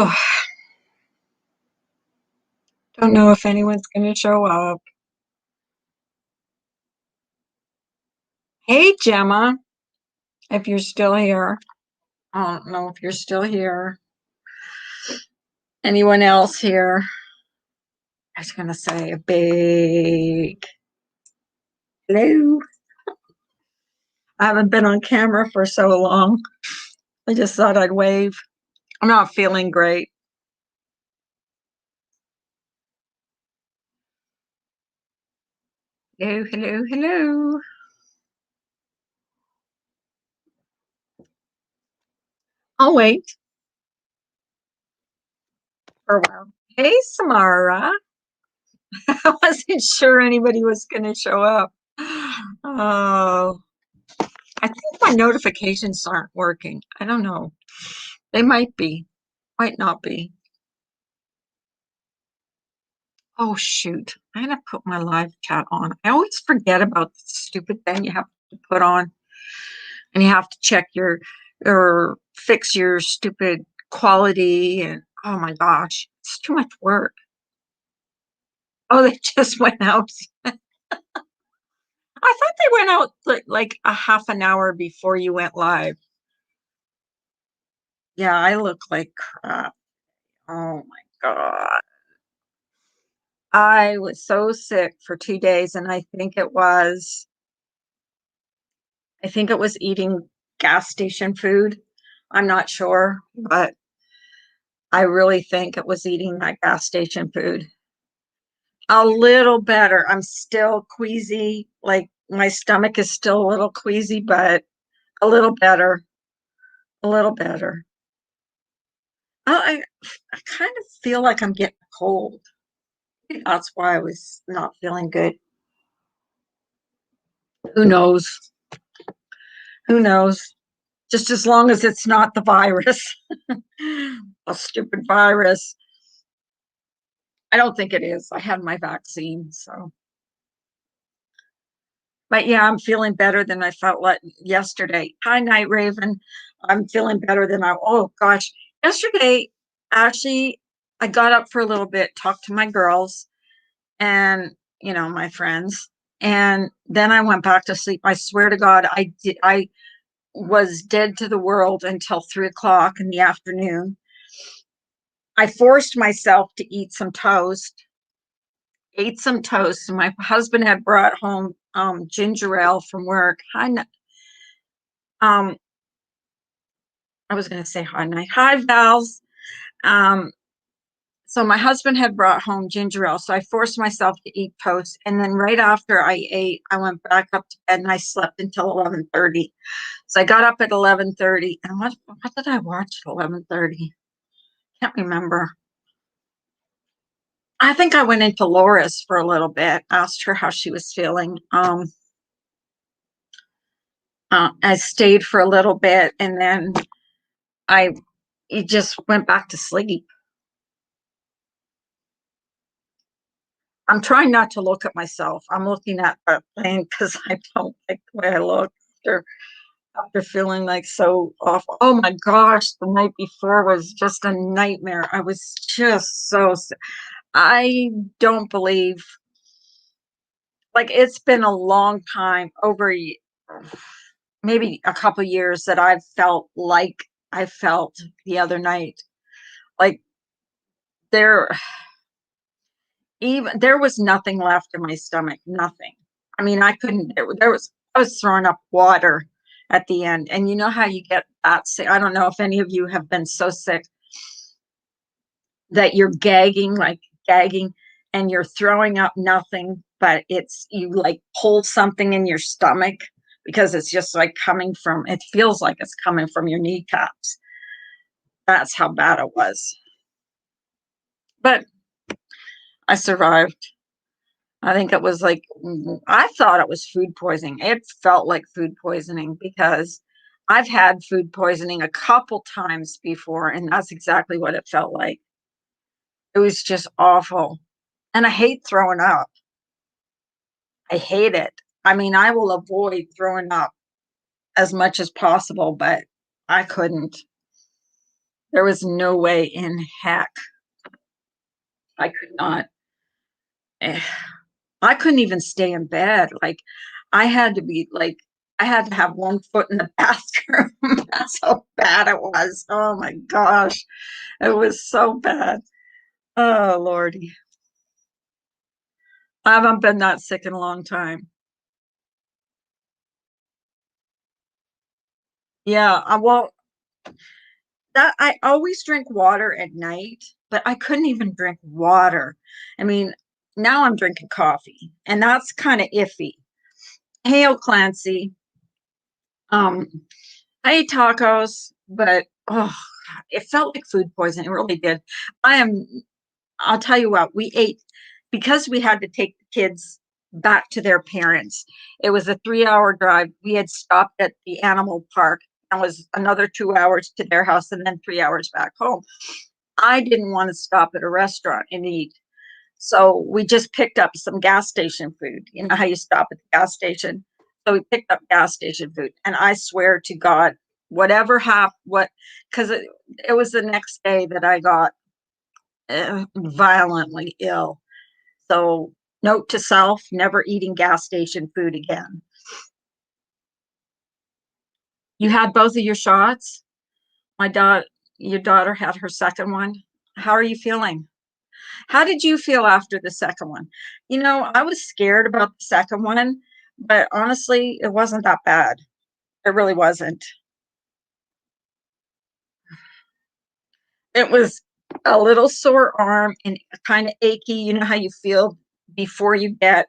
Oh, don't know if anyone's going to show up. Hey, Gemma, if you're still here. I don't know if you're still here. Anyone else here? I was going to say a big hello. I haven't been on camera for so long. I just thought I'd wave. I'm not feeling great. Hello, hello, hello. I'll wait for a while. Hey, Samara. I wasn't sure anybody was going to show up. Oh, I think my notifications aren't working. I don't know. They might be, might not be. Oh, shoot. I gotta put my live chat on. I always forget about the stupid thing you have to put on, and you have to check your or fix your stupid quality. And oh my gosh, it's too much work. Oh, they just went out. I thought they went out like a half an hour before you went live. Yeah, I look like crap. Oh my God. I was so sick for 2 days, and I think it was eating gas station food. I'm not sure, but I really think it was eating that gas station food. A little better. I'm still queasy. Like my stomach is still a little queasy, but a little better. A little better. I kind of feel like I'm getting a cold. That's why I was not feeling good. Who knows? Who knows? Just as long as it's not the virus, a stupid virus. I don't think it is. I had my vaccine, so. But yeah, I'm feeling better than I felt like yesterday. Hi, Night Raven. I'm feeling better than oh gosh. Yesterday, actually, I got up for a little bit, talked to my girls and, my friends. And then I went back to sleep. I swear to God, I was dead to the world until 3 o'clock in the afternoon. I forced myself to eat some toast, ate some toast. And my husband had brought home ginger ale from work. Um, I was going to say hi, night. Hi, Vals. Um, so my husband had brought home ginger ale, so I forced myself to eat toast. And then right after I ate, I went back up to bed and I slept until 11:30. So I got up at 11:30. And what did I watch at 11:30? Can't remember. I think I went into Laura's for a little bit, asked her how she was feeling. I stayed for a little bit and then I just went back to sleep. I'm trying not to look at myself. I'm looking at that thing because I don't like the way I look after feeling like so awful. Oh my gosh, the night before was just a nightmare. I was just so sick. I don't believe, like, it's been a long time, maybe a couple years, that I've felt like I felt the other night. Like there there was nothing left in my stomach, nothing. I mean, I couldn't I was throwing up water at the end. And you know how you get that sick? I don't know if any of you have been so sick that you're gagging, like gagging, and you're throwing up nothing, but it's you like pull something in your stomach because it's just like it feels like it's coming from your kneecaps. That's how bad it was. But I survived. I think it was like, I thought it was food poisoning. It felt like food poisoning because I've had food poisoning a couple times before, and that's exactly what it felt like. It was just awful. And I hate throwing up. I hate it. I mean, I will avoid throwing up as much as possible, but I couldn't. There was no way in heck I could not. eh, I couldn't even stay in bed. Like I had to be like I had to have one foot in the bathroom. That's how bad it was. Oh my gosh. It was so bad. Oh Lordy. I haven't been that sick in a long time. Yeah, well, that I always drink water at night, but I couldn't even drink water. I mean, now I'm drinking coffee, and that's kind of iffy. Hey, Clancy. Um, I ate tacos, but oh, it felt like food poisoning. It really did. I am. I'll tell you what. We ate because we had to take the kids back to their parents. It was a 3 hour drive. We had stopped at the animal park and was another 2 hours to their house and then 3 hours back home. I didn't want to stop at a restaurant and eat. So we just picked up some gas station food. You know how you stop at the gas station? So we picked up gas station food. And I swear to God, whatever happened, because it was the next day that I got violently ill. So, note to self, never eating gas station food again. You had both of your shots? My daughter, your daughter had her second one. How are you feeling? How did you feel after the second one? I was scared about the second one, but honestly, it wasn't that bad. It really wasn't. It was a little sore arm and kind of achy. You know how you feel before you get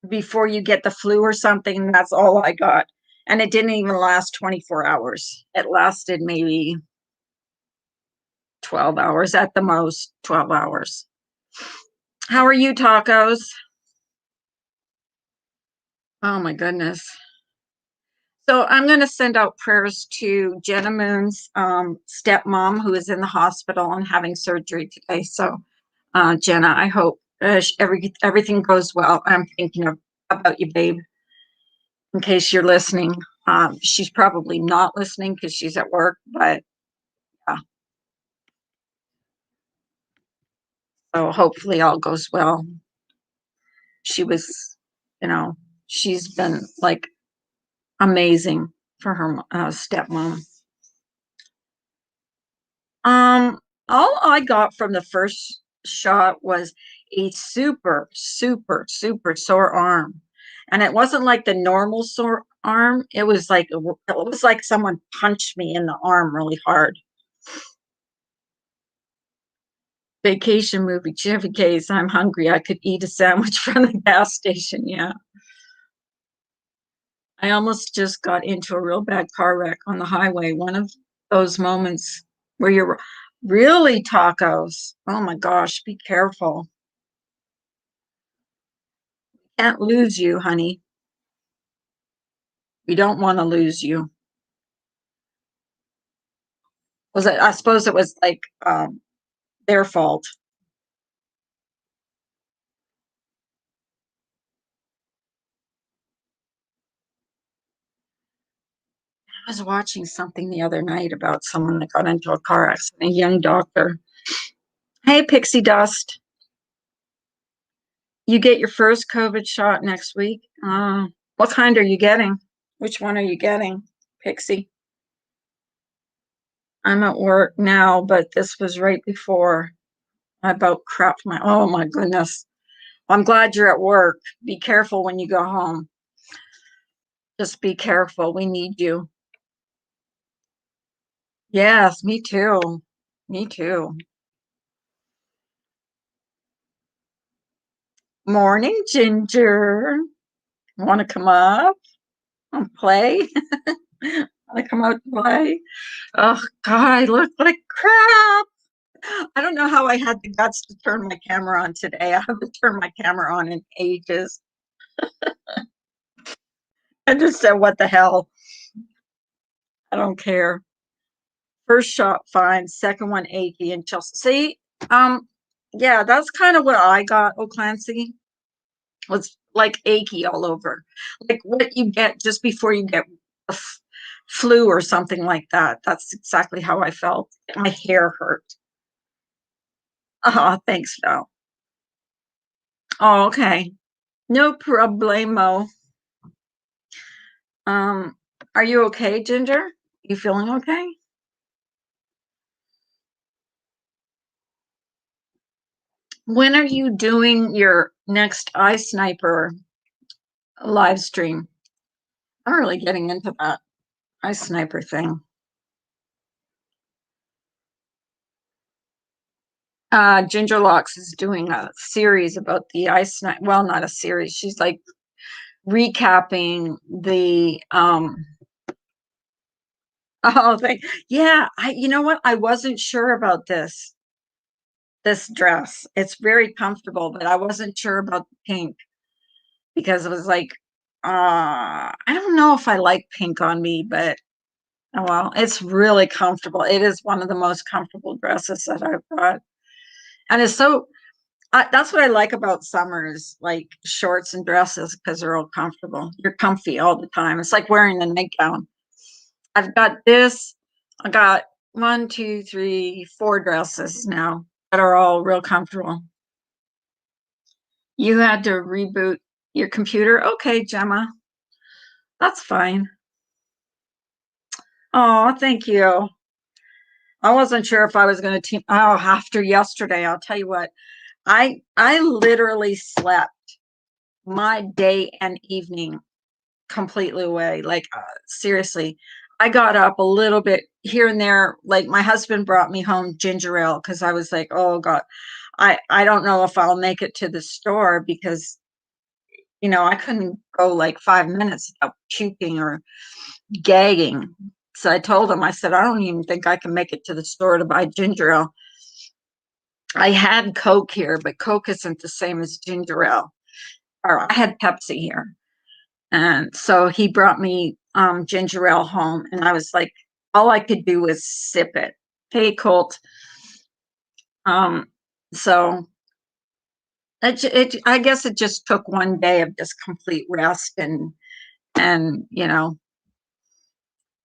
before you get the flu or something. That's all I got. And it didn't even last 24 hours. It lasted maybe 12 hours at the most, 12 hours. How are you, tacos? Oh my goodness. So I'm going to send out prayers to Jenna Moon's stepmom, who is in the hospital and having surgery today. So, Jenna, I hope everything goes well. I'm thinking about you, babe, in case you're listening. She's probably not listening because she's at work, but yeah. So hopefully all goes well. She was, you know, she's been like amazing for her stepmom. Um, all I got from the first shot was a super, super, super sore arm. And it wasn't like the normal sore arm. It was like someone punched me in the arm really hard. Vacation movie, Chevy Case. I'm hungry. I could eat a sandwich from the gas station. Yeah. I almost just got into a real bad car wreck on the highway. One of those moments where you're really tacos. Oh my gosh, be careful. Can't lose you, honey. We don't want to lose you. Was it? I suppose it was like their fault. I was watching something the other night about someone that got into a car accident, a young doctor. Hey, Pixie Dust, you get your first COVID shot next week. What kind are you getting? Which one are you getting, Pixie? I'm at work now, but this was right before I about crapped my. Oh my goodness. I'm glad you're at work. Be careful when you go home. Just be careful. We need you. Yes, me too. Me too. Morning, Ginger. Want to come up and play? Want to come out and play? Oh, God, I look like crap. I don't know how I had the guts to turn my camera on today. I haven't turned my camera on in ages. I just said, what the hell? I don't care. First shot fine, second one achy and Chelsea. See, yeah, that's kind of what I got, O'Clancy. Was like achy all over, like what you get just before you get flu or something like that. That's exactly how I felt. My hair hurt. Oh, thanks, Val. Oh, okay. No problemo. Um, are you okay, Ginger? You feeling okay? When are you doing your next Eye Sniper live stream? I'm really getting into that Eye Sniper thing. Ginger Locks is doing a series about the Eye Sniper. Well, not a series. She's like recapping the oh thing. Yeah, you know what? I wasn't sure about this dress. It's very comfortable, but I wasn't sure about the pink because it was like I don't know if I like pink on me, but oh well, it's really comfortable. It is one of the most comfortable dresses that I've got. And it's so that's what I like about summers, like shorts and dresses, because they're all comfortable. You're comfy all the time. It's like wearing a nightgown. I've got this. I got one, two, three, four dresses now that are all real comfortable. You had to reboot your computer. Okay, Gemma, that's fine. Oh, thank you. I wasn't sure if I was going to team. Oh, after yesterday, I'll tell you what. I literally slept my day and evening completely away. Like seriously, I got up a little bit here and there. Like my husband brought me home ginger ale because I was like, oh God, I don't know if I'll make it to the store because I couldn't go like 5 minutes without puking or gagging. So I told him, I said, I don't even think I can make it to the store to buy ginger ale. I had Coke here, but Coke isn't the same as ginger ale. Or I had Pepsi here. And so he brought me ginger ale home, and I was like, all I could do was sip it. Hey, Colt. Um, so I guess it just took one day of just complete rest and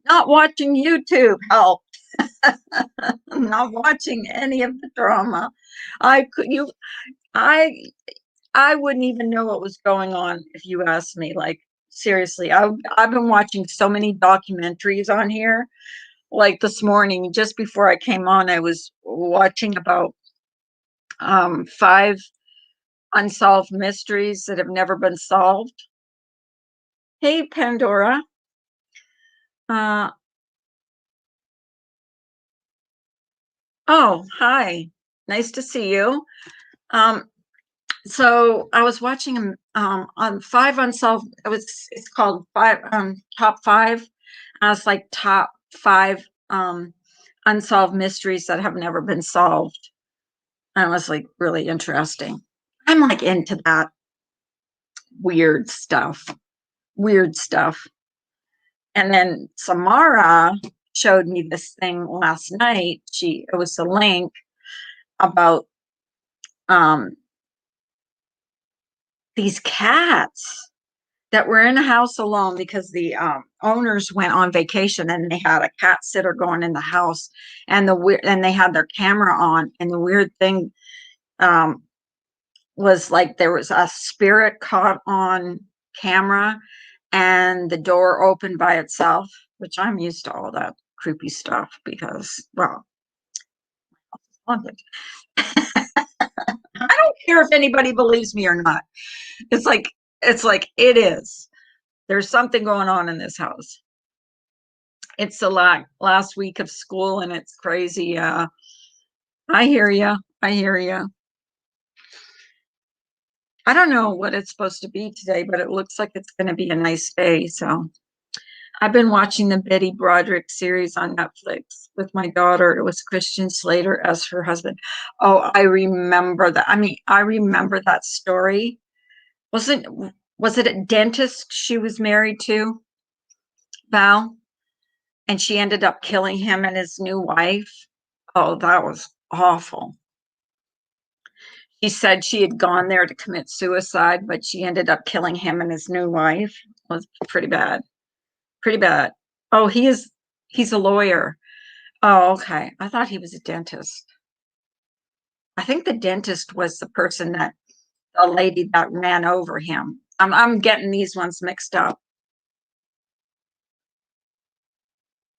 not watching YouTube helped. Not watching any of the drama. I could you I I wouldn't even know what was going on if you asked me. Like seriously, I've been watching so many documentaries on here. Like this morning, just before I came on, I was watching about five unsolved mysteries that have never been solved. Hey, Pandora. Uh, oh, hi. Nice to see you. Um, so I was watching on five unsolved. It's called five top five. I was like top five unsolved mysteries that have never been solved. And it was like really interesting. I'm like into that weird stuff, weird stuff. And then Samara showed me this thing last night. It was a link about um these cats that were in a house alone because the owners went on vacation and they had a cat sitter going in the house and they had their camera on, and the weird thing um, was like there was a spirit caught on camera and the door opened by itself, which I'm used to all that creepy stuff because, well, haunted. I don't care if anybody believes me or not. It's like it is. There's something going on in this house. It's the last week of school and it's crazy. I hear you. I hear you. I don't know what it's supposed to be today, but it looks like it's going to be a nice day. So I've been watching the Betty Broderick series on Netflix with my daughter. It was Christian Slater as her husband. Oh, I remember that. I mean, I remember that story. Wasn't was it a dentist she was married to, Val? And she ended up killing him and his new wife. Oh, that was awful. She said she had gone there to commit suicide, but she ended up killing him and his new wife. It was pretty bad. Pretty bad. Oh, he's a lawyer. Oh, okay. I thought he was a dentist. I think the dentist was the lady that ran over him. I'm getting these ones mixed up.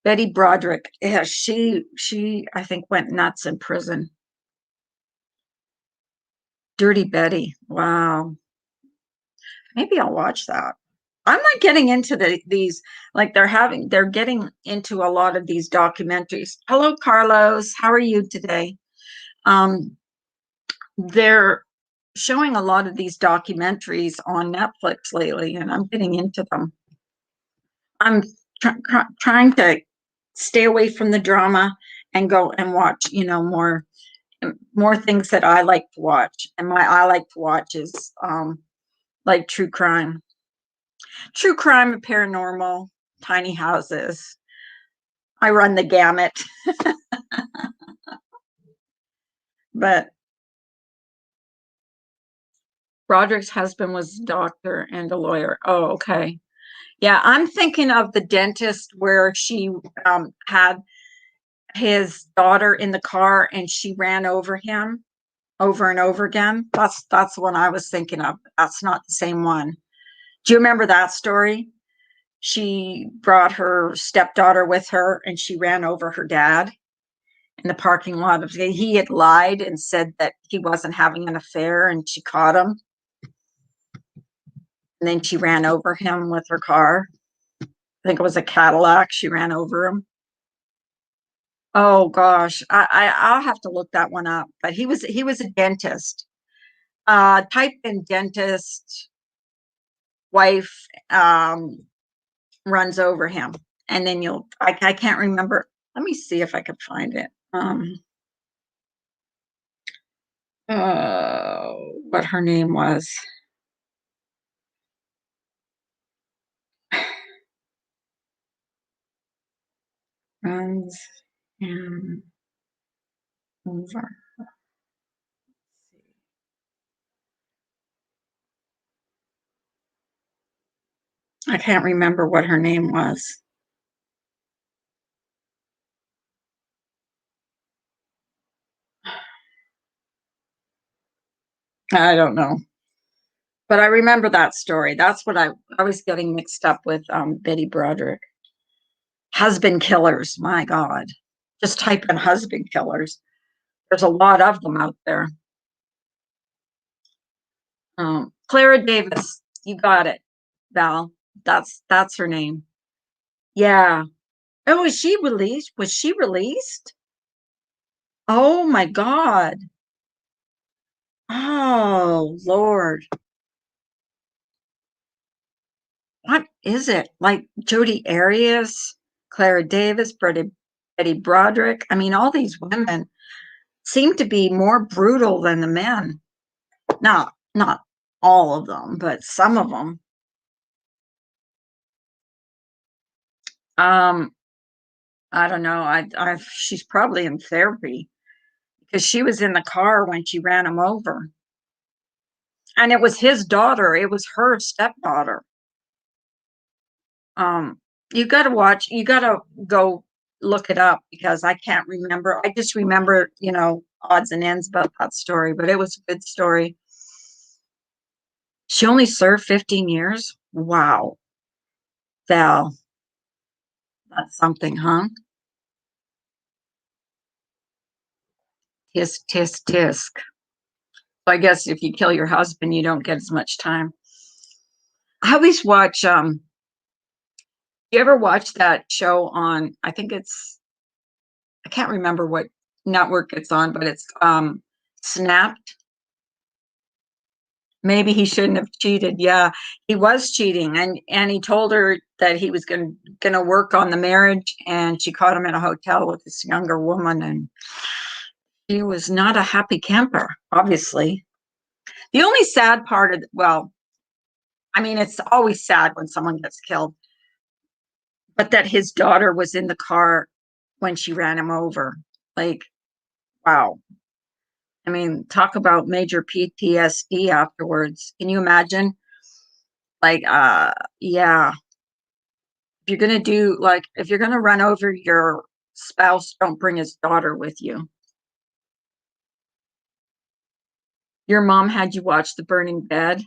Betty Broderick. Yeah, she I think went nuts in prison. Dirty Betty. Wow. Maybe I'll watch that. I'm not getting into these like they're getting into a lot of these documentaries. Hello, Carlos. How are you today? Um, they're showing a lot of these documentaries on Netflix lately, and I'm getting into them. I'm trying to stay away from the drama and go and watch, more things that I like to watch. And my I like to watch is like true crime and paranormal, tiny houses. I run the gamut, but Broderick's husband was a doctor and a lawyer. Oh, okay. Yeah, I'm thinking of the dentist where she had his daughter in the car and she ran over him over and over again. That's the one I was thinking of. That's not the same one. Do you remember that story? She brought her stepdaughter with her and she ran over her dad in the parking lot of he had lied and said that he wasn't having an affair and she caught him and then she ran over him with her car. I think it was a Cadillac. She ran over him. Oh gosh, I'll have to look that one up. But he was a dentist. Type in dentist wife runs over him, and then I can't remember. Let me see if I can find it. What her name was. Runs him over. I can't remember what her name was. I don't know. But I remember that story. That's what I was getting mixed up with Betty Broderick. Husband killers, my God. Just type in husband killers. There's a lot of them out there. Clara Davis, you got it, Val. That's her name. Yeah. Oh, was she released? Was she released? Oh my God. Oh Lord. What is it? Like Jodi Arias, Clara Davis, Betty Broderick. I mean, all these women seem to be more brutal than the men. Not all of them, but some of them. Um, I don't know. She's probably in therapy because she was in the car when she ran him over. And it was his daughter. It was her stepdaughter. Um, you gotta go look it up because I can't remember. I just remember, odds and ends about that story, but it was a good story. She only served 15 years. Wow. Val, that's something, huh? Tisk, tisk, tisk. So I guess if you kill your husband, you don't get as much time. I always watch, you ever watch that show on, I can't remember what network it's on, but it's Snapped. Maybe he shouldn't have cheated. Yeah, he was cheating, and he told her that he was gonna work on the marriage, and she caught him in a hotel with this younger woman, and he was not a happy camper. Obviously, the only sad part of well, I mean, it's always sad when someone gets killed, but that his daughter was in the car when she ran him over. Like, wow. I mean, talk about major PTSD afterwards. Can you imagine? Like, yeah, If you're gonna do like if you're gonna run over your spouse, don't bring his daughter with you. Your mom had you watch The Burning Bed.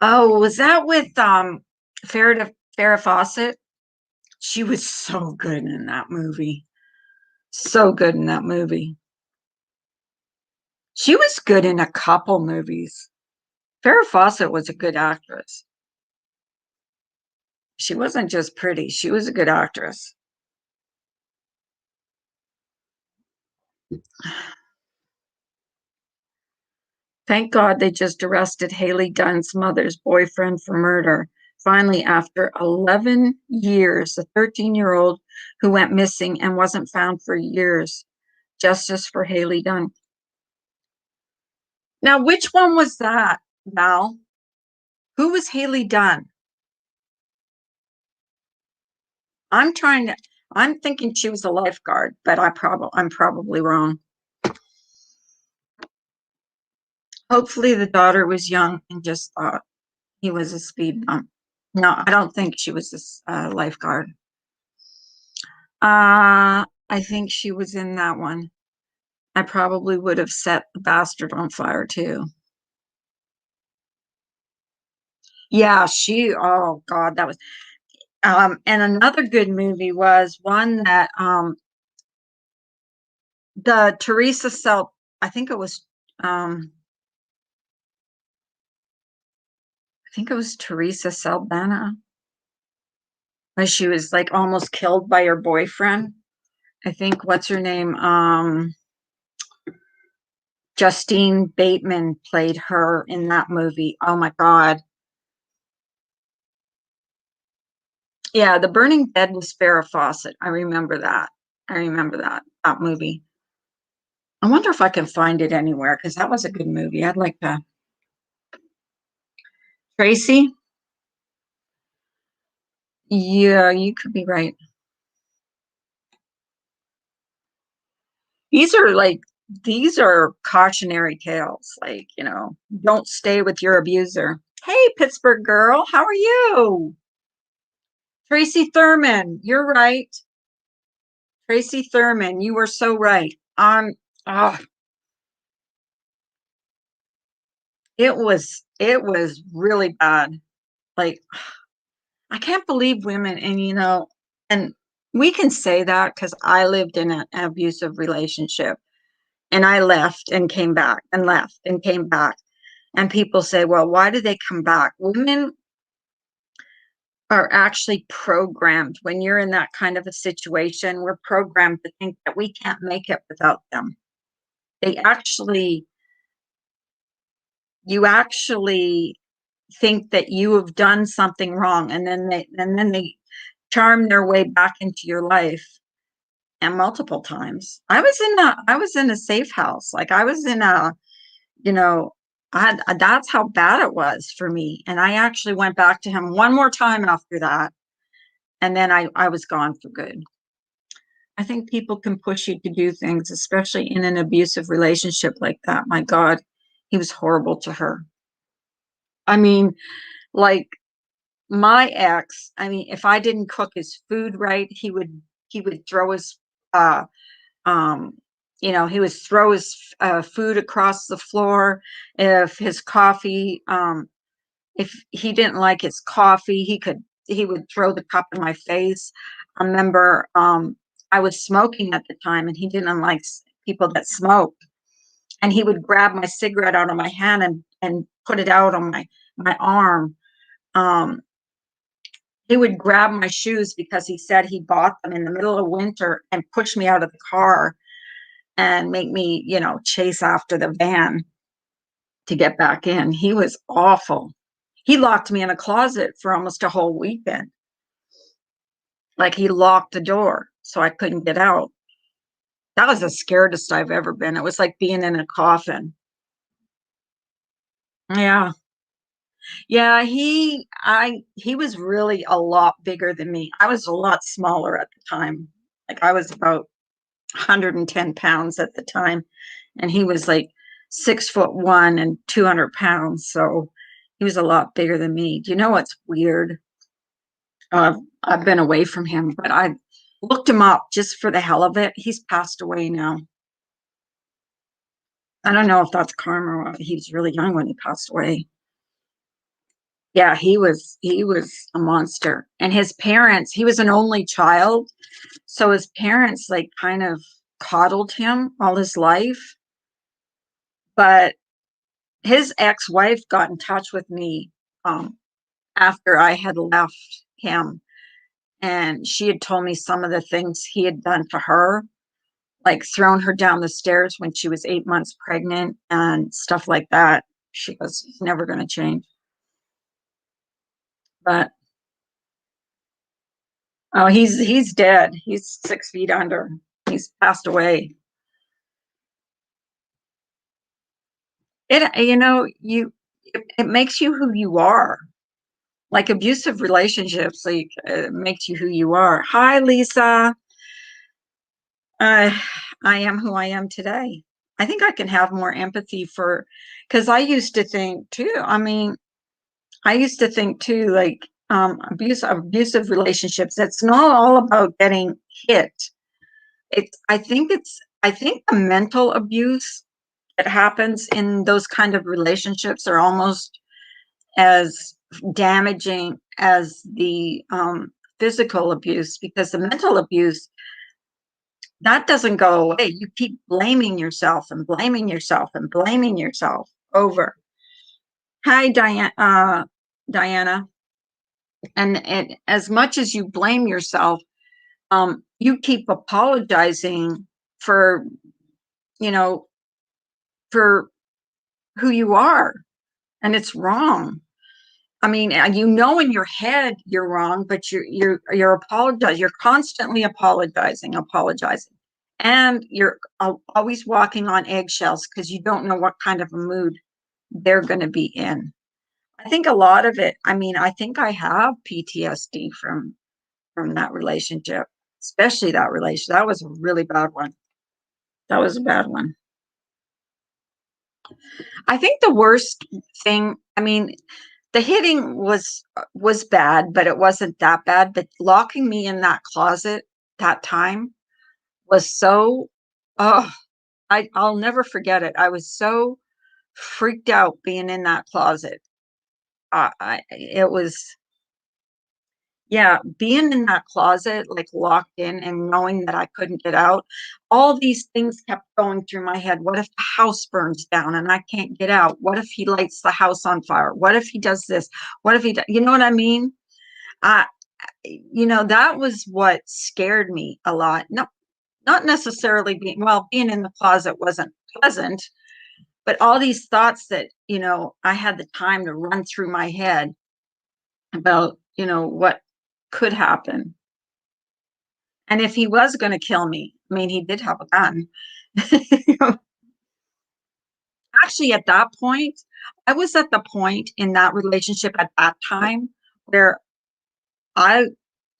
Oh, was that with Farrah Fawcett? She was so good in that movie. So good in that movie. She was good in a couple movies. Farrah Fawcett was a good actress. She wasn't just pretty, she was a good actress. Thank God they just arrested Haley Dunn's mother's boyfriend for murder. Finally, after 11 years, the 13-year-old who went missing and wasn't found for years. Justice for Haley Dunn. Now, which one was that, Val? Who was Haley Dunn? I'm trying to, I'm thinking she was a lifeguard, but I'm probably wrong. Hopefully the daughter was young and just thought he was a speed bump. No, I don't think she was a lifeguard. I think she was in that one. I probably would have set the bastard on fire too. Yeah, oh God, that was and another good movie was one that the Teresa Sel I think it was Teresa Saldana. Where she was like almost killed by her boyfriend. I think what's her name? Justine Bateman played her in that movie. Oh my God. Yeah, The Burning Bed was Farrah Fawcett. I remember that. I remember that movie. I wonder if I can find it anywhere because that was a good movie. I'd like to. Tracy? Yeah, you could be right. These are like these are cautionary tales. Like, don't stay with your abuser. Hey, Pittsburgh girl, how are you? Tracy Thurman, you're right. Tracy Thurman, you were so right. Oh, it was really bad. Like, I can't believe women, and and we can say that because I lived in an abusive relationship and I left and came back and left and came back. And people say, well, why do they come back? Women are actually programmed when you're in that kind of a situation. We're programmed to think that we can't make it without them. They actually, you actually think that you have done something wrong, and then they charm their way back into your life and multiple times. I was in a safe house. Like I was in a, you know, that's how bad it was for me. And I actually went back to him one more time after that. And then I was gone for good. I think people can push you to do things, especially in an abusive relationship like that. My God, he was horrible to her. I mean, like my ex, I mean, if I didn't cook his food right, he would throw his uh um he would throw his food across the floor. If his coffee if he didn't like his coffee, he would throw the cup in my face. I remember I was smoking at the time and he didn't like people that smoked, and he would grab my cigarette out of my hand and put it out on my arm. um he would grab my shoes because he said he bought them in the middle of winter and push me out of the car and make me, chase after the van to get back in. He was awful. He locked me in a closet for almost a whole weekend. Like he locked the door so I couldn't get out. That was the scaredest I've ever been. It was like being in a coffin. Yeah. Yeah, he was really a lot bigger than me. I was a lot smaller at the time. Like I was about 110 pounds at the time, and he was like 6'1" and 200 pounds. So he was a lot bigger than me. Do you know what's weird? I've been away from him, but I looked him up just for the hell of it. He's passed away now. I don't know if that's karma or what. He was really young when he passed away. Yeah, he was a monster. And his parents, he was an only child, so his parents like kind of coddled him all his life. But his ex-wife got in touch with me um, after I had left him, and she had told me some of the things he had done to her, like thrown her down the stairs when she was 8 months pregnant and stuff like that. She goes, he's never going to change. But oh, he's dead. He's 6 feet under. He's passed away. It makes you who you are. Like abusive relationships, like makes you who you are. Hi, Lisa. Uh, I am who I am today. I think I can have more empathy for, because I used to think too. I mean, I used to think too, like abusive relationships. It's not all about getting hit. I think the mental abuse that happens in those kind of relationships are almost as damaging as the physical abuse, because the mental abuse, that doesn't go away. You keep blaming yourself and blaming yourself and blaming yourself over. Hi, Diana. And as much as you blame yourself, you keep apologizing for, you know, for who you are, and it's wrong. I mean, in your head you're wrong, but you're apologizing. You're constantly apologizing, and you're always walking on eggshells because you don't know what kind of a mood they're going to be in. I think a lot of it. I mean, I think I have PTSD from that relationship, especially that relation. That was a really bad one. That was a bad one. I think the worst thing. I mean, the hitting was bad, but it wasn't that bad. But locking me in that closet that time was so, oh, I'll never forget it. I was so freaked out being in that closet. It was, yeah, being in that closet, like locked in and knowing that I couldn't get out. All these things kept going through my head. What if the house burns down and I can't get out? What if he lights the house on fire? What if he does this? What if you know what I mean? I, that was what scared me a lot. No, not necessarily being in the closet wasn't pleasant, but all these thoughts that, I had the time to run through my head about, what could happen. And if he was going to kill me, I mean, he did have a gun. Actually, at that point, I was at the point in that relationship at that time where I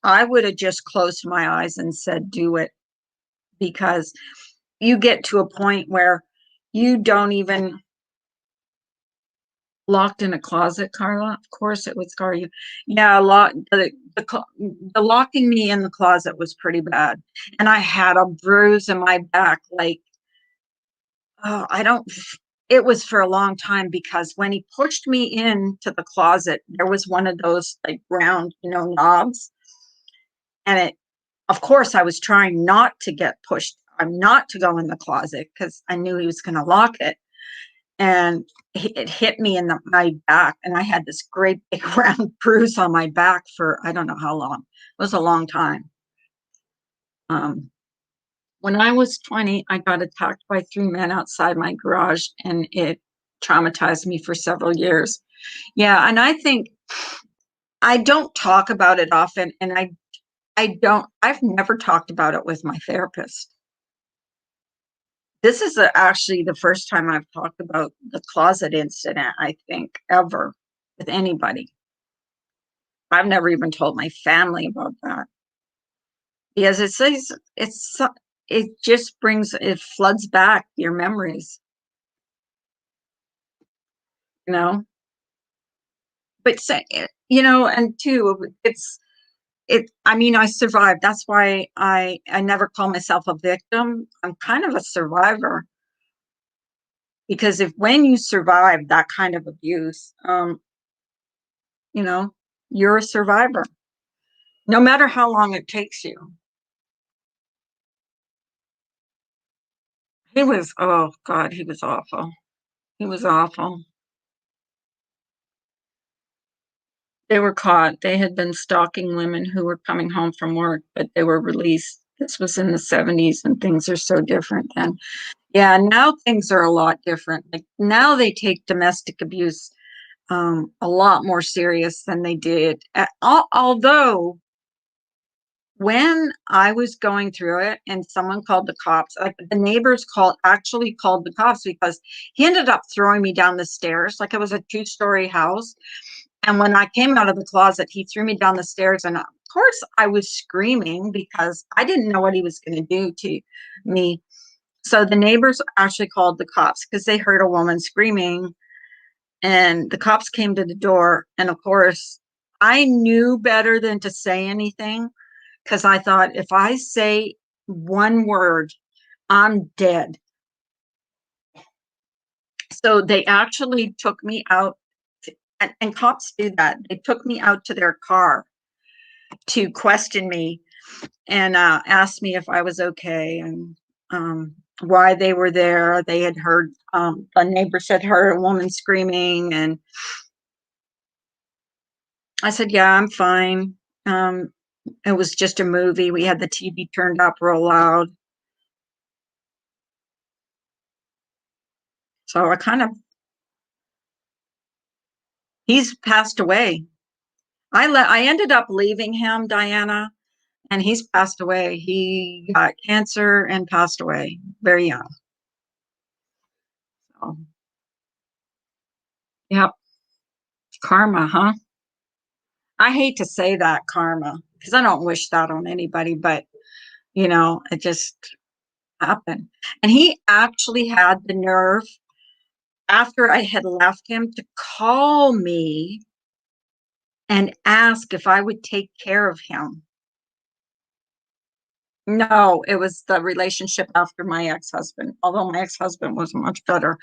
I would have just closed my eyes and said, do it, because you get to a point where you don't even locked in a closet, Carla. Of course, it would scar you. Yeah, the locking me in the closet was pretty bad, and I had a bruise in my back. Like, oh, I don't. It was for a long time, because when he pushed me into the closet, there was one of those like round, knobs, and it. Of course, I was trying not to get pushed. I'm not to go in the closet because I knew he was going to lock it, and it hit me in my back, and I had this great big round bruise on my back for I don't know how long. It was a long time. Um, when I was 20, I got attacked by 3 men outside my garage, and it traumatized me for several years. Yeah, and I think I don't talk about it often, and I've never talked about it with my therapist. This is actually the first time I've talked about the closet incident, I think, ever with anybody. I've never even told my family about that, because it just it floods back your memories, you know. But say, and two, it's I mean, I survived. That's why I never call myself a victim. I'm kind of a survivor, because if when you survive that kind of abuse, you know, you're a survivor, no matter how long it takes you. He was, oh God, he was awful. He was awful. They were caught. They had been stalking women who were coming home from work, but they were released. This was in the 70s, and things are so different then. Yeah, now things are a lot different. Like now they take domestic abuse a lot more serious than they did. Although when I was going through it and someone called the cops, like the neighbors actually called the cops because he ended up throwing me down the stairs. Like it was a 2-story house. And when I came out of the closet, he threw me down the stairs. And of course, I was screaming because I didn't know what he was going to do to me. So the neighbors actually called the cops because they heard a woman screaming. And the cops came to the door. And of course, I knew better than to say anything because I thought if I say one word, I'm dead. So they actually took me out, and cops do that. They took me out to their car to question me and asked me if I was okay and why they were there. They had heard, a neighbor said heard a woman screaming, and I said, yeah, I'm fine. Um, it was just a movie. We had the TV turned up real loud. So he's passed away. I ended up leaving him, Diana, and he's passed away. He got cancer and passed away very young. So, yep, karma, huh? I hate to say that, karma, because I don't wish that on anybody, but it just happened. And he actually had the nerve after I had left him to call me and ask if I would take care of him. No, it was the relationship after my ex-husband, although my ex-husband was much better.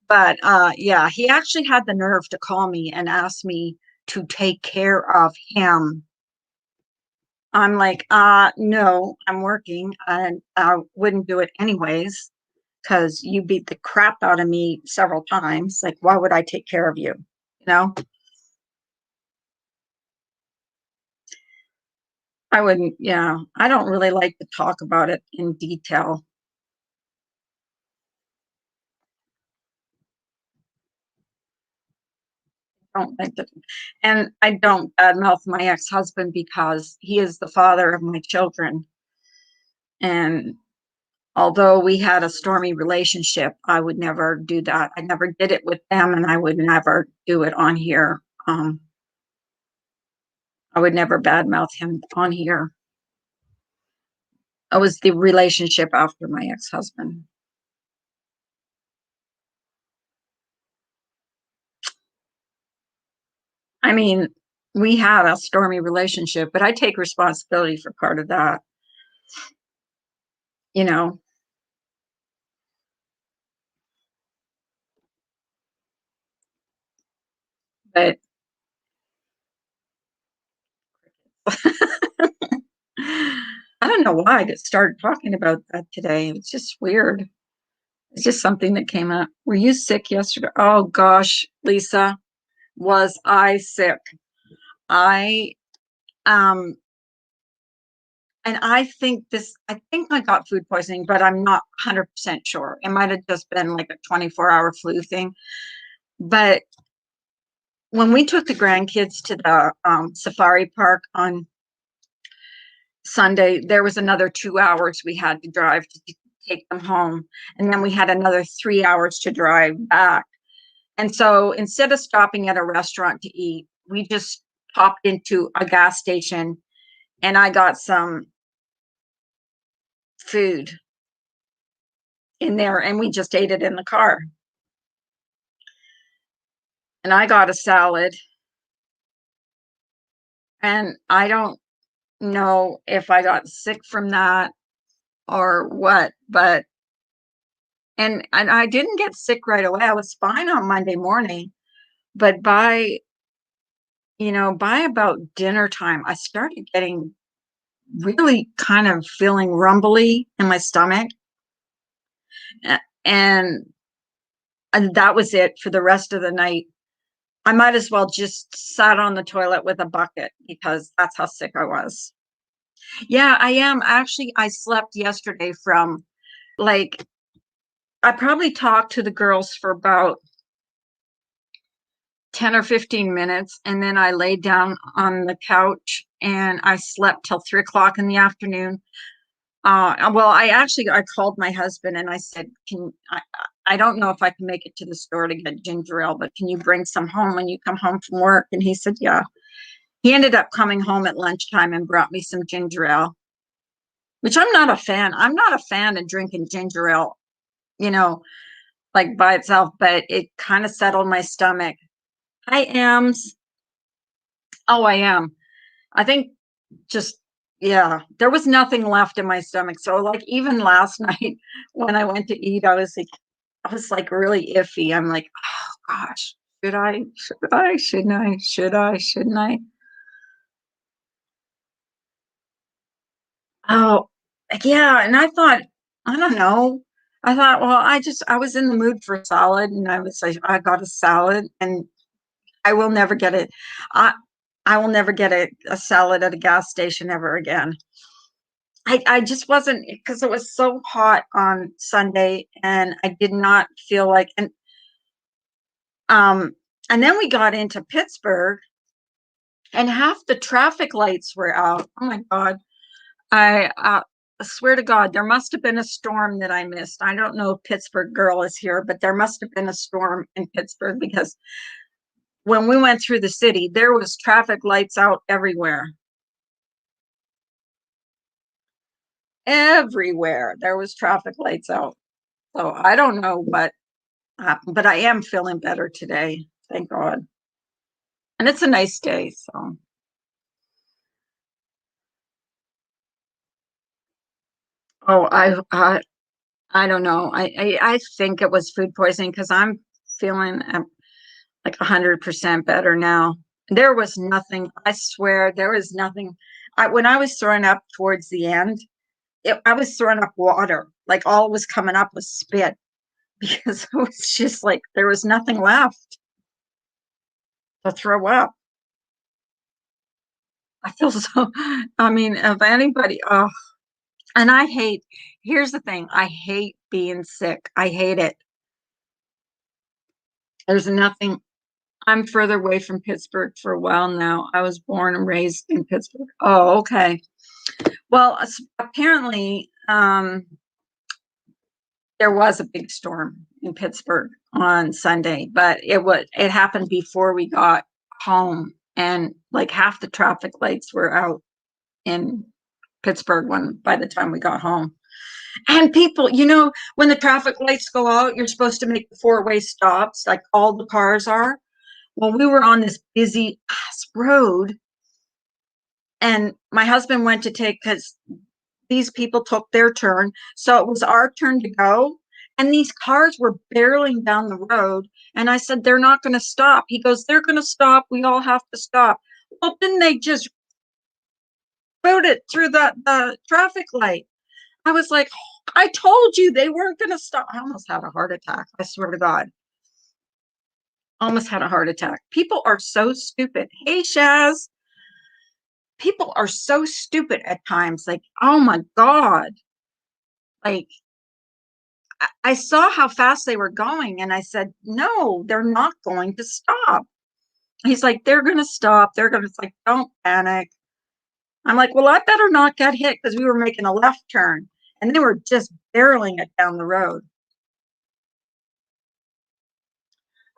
But yeah, he actually had the nerve to call me and ask me to take care of him. I'm like, no, I'm working and I wouldn't do it anyways because you beat the crap out of me several times. Like, why would I take care of you? You know, I wouldn't, yeah, I don't really like to talk about it in detail. I don't like to, and I don't badmouth my ex-husband because he is the father of my children. And although we had a stormy relationship, I would never do that. I never did it with them, and I would never do it on here. I would never badmouth him on here. It was the relationship after my ex-husband. I mean, we had a stormy relationship, but I take responsibility for part of that, you know. But I don't know why I just started talking about that today. It's just weird. It's just something that came up. Were you sick yesterday? Oh gosh, Lisa, was I sick? I um and I think I got food poisoning, but I'm not 100% sure. It might have just been like a 24-hour flu thing. But when we took the grandkids to the safari park on Sunday, there was another 2 hours we had to drive to take them home. And then we had another 3 hours to drive back. And so instead of stopping at a restaurant to eat, we just popped into a gas station and I got some food in there and we just ate it in the car. And I got a salad and I don't know if I got sick from that or what, but and I didn't get sick right away. I was fine on Monday morning, but by about dinner time, I started getting really kind of feeling rumbly in my stomach. A- And, and that was it for the rest of the night. I might as well just sat on the toilet with a bucket because that's how sick I was. Yeah, I am. Actually, I slept yesterday from like, I probably talked to the girls for about 10 or 15 minutes. And then I laid down on the couch and I slept till 3 o'clock in the afternoon. Well, I called my husband and I said, I don't know if I can make it to the store to get ginger ale, but can you bring some home when you come home from work? And he said, yeah. He ended up coming home at lunchtime and brought me some ginger ale, which I'm not a fan. I'm not a fan of drinking ginger ale, you know, like by itself, but it kind of settled my stomach. I am. Oh, I am. I think just, yeah, there was nothing left in my stomach. So like even last night when I went to eat, I was like really iffy. I'm like, oh gosh, shouldn't I? Oh, yeah. And I thought, I don't know. I thought, well, I was in the mood for salad and I was like, I got a salad and I will never get it. I, I will never get a salad at a gas station ever again. I just wasn't because it was so hot on Sunday and I did not feel like um and then we got into Pittsburgh and half the traffic lights were out. Oh my God. I swear to God, there must have been a storm that I missed. I don't know if Pittsburgh Girl is here, but there must have been a storm in Pittsburgh because when we went through the city, there was traffic lights out everywhere. Everywhere there was traffic lights out. So I don't know, but I am feeling better today, thank God. And it's a nice day, so. Oh, I don't know. I think it was food poisoning because I'm feeling like 100% better now. There was nothing. I swear, there was nothing. When I was throwing up towards the end, I was throwing up water. Like all was coming up was spit because it was just like there was nothing left to throw up. I feel so. I mean, if anybody, oh, and here's the thing, I hate being sick. I hate it. There's nothing, I'm further away from Pittsburgh for a while now. I was born and raised in Pittsburgh. Oh, okay. Well, apparently, there was a big storm in Pittsburgh on Sunday, but it happened before we got home, and like half the traffic lights were out in Pittsburgh when by the time we got home. And people, when the traffic lights go out, you're supposed to make the four-way stops, like all the cars are. Well, we were on this busy ass road, and my husband went to take because these people took their turn. So it was our turn to go. And these cars were barreling down the road. And I said, they're not going to stop. He goes, they're going to stop. We all have to stop. Well, didn't they just boot it through the traffic light? I was like, I told you they weren't going to stop. I almost had a heart attack. I swear to God. Almost had a heart attack. People are so stupid. Hey, Shaz. People are so stupid at times. Like, oh my God. Like, I saw how fast they were going and I said, no, they're not going to stop. He's like, they're going to stop. They're going to, it's like, don't panic. I'm like, well, I better not get hit because we were making a left turn and they were just barreling it down the road.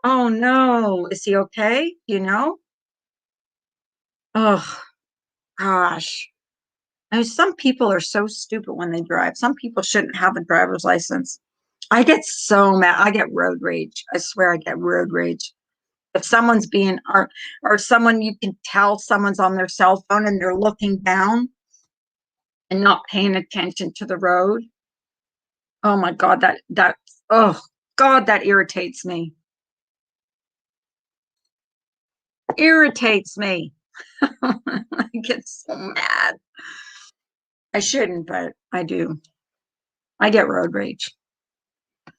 Oh no, is he okay? Oh gosh. I mean, some people are so stupid when they drive. Some people shouldn't have a driver's license. I get so mad. I get road rage. I swear I get road rage. If someone's being, or someone, you can tell someone's on their cell phone and they're looking down and not paying attention to the road. Oh my God, oh God, that irritates me. Irritates me. I get so mad. I shouldn't, but I do. I get road rage. You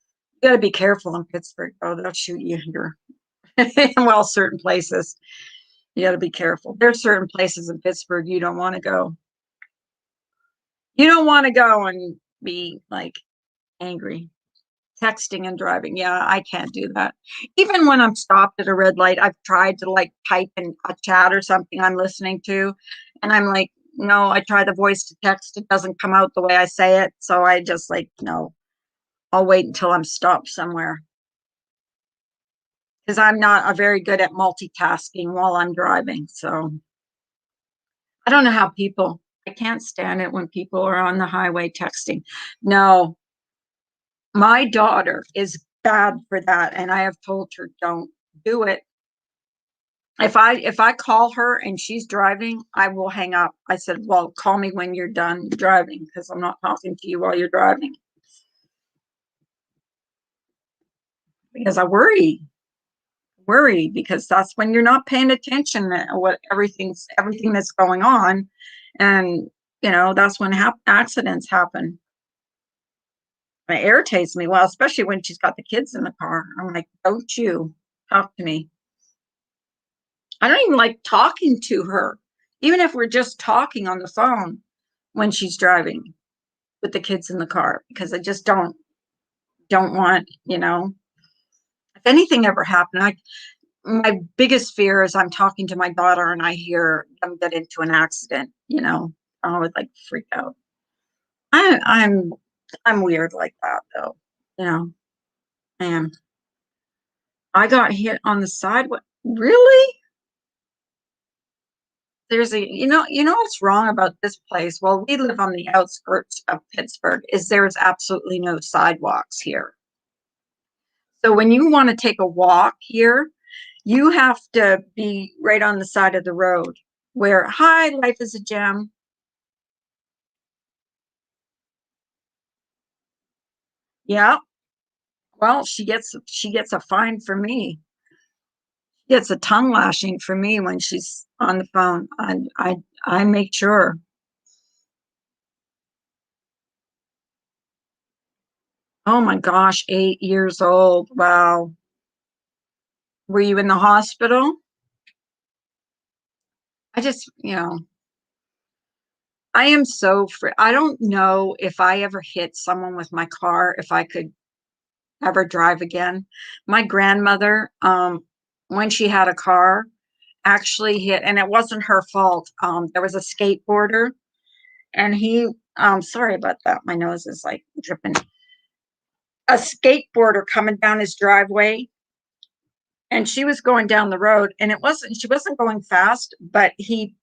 got to be careful in Pittsburgh, though. They'll shoot you here. Well, certain places, you got to be careful. There's certain places in Pittsburgh you don't want to go. You don't want to go and be like angry. Texting and driving. Yeah, I can't do that. Even when I'm stopped at a red light, I've tried to like type in a chat or something I'm listening to, and I'm like, no, I try the voice to text. It doesn't come out the way I say it. So I just like, no, I'll wait until I'm stopped somewhere because I'm not a very good at multitasking while I'm driving. So I don't know how people, I can't stand it when people are on the highway texting. No, my daughter is bad for that. And I have told her, don't do it. If I call her and she's driving, I will hang up. I said, well, call me when you're done driving because I'm not talking to you while you're driving. Because I worry because that's when you're not paying attention to what everything that's going on. And that's when accidents happen. It irritates me. Well, especially when she's got the kids in the car. I'm like, don't you talk to me. I don't even like talking to her, even if we're just talking on the phone when she's driving with the kids in the car, because I just don't want, if anything ever happened, my biggest fear is I'm talking to my daughter and I hear them get into an accident, I would like freak out. I, I'm I'm weird like that though, you know. And I got hit on the side. What really? You know what's wrong about this place? Well, we live on the outskirts of Pittsburgh, is there's absolutely no sidewalks here. So when you want to take a walk here, you have to be right on the side of the road where, hi, life is a gem. Yeah. Well, she gets a fine for me. She gets a tongue lashing for me when she's on the phone. I make sure. Oh my gosh, 8 years old. Wow. Were you in the hospital? I just, I am so free. I don't know if I ever hit someone with my car, if I could ever drive again. My grandmother, when she had a car, actually hit, and it wasn't her fault. There was a skateboarder, and sorry about that. My nose is like dripping. A skateboarder coming down his driveway, and she was going down the road, and she wasn't going fast, but he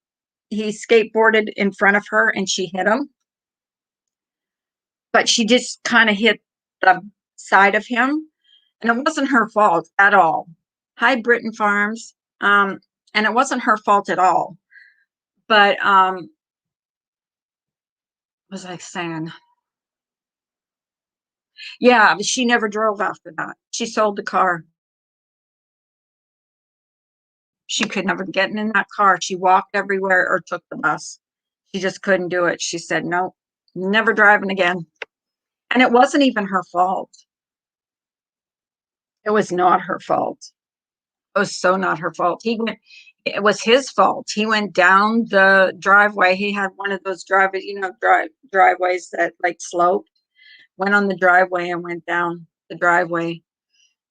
skateboarded in front of her, and she hit him. But she just kind of hit the side of him, and it wasn't her fault at all. Hi, Britton Farms. And it wasn't her fault at all. But what was I saying? Yeah, but she never drove after that. She sold the car. She could never get in that car. She walked everywhere or took the bus. She just couldn't do it. She said, no, never driving again. And it wasn't even her fault. It was not her fault. It was so not her fault. It was his fault. He went down the driveway. He had one of those driveways that like sloped, went on the driveway and went down the driveway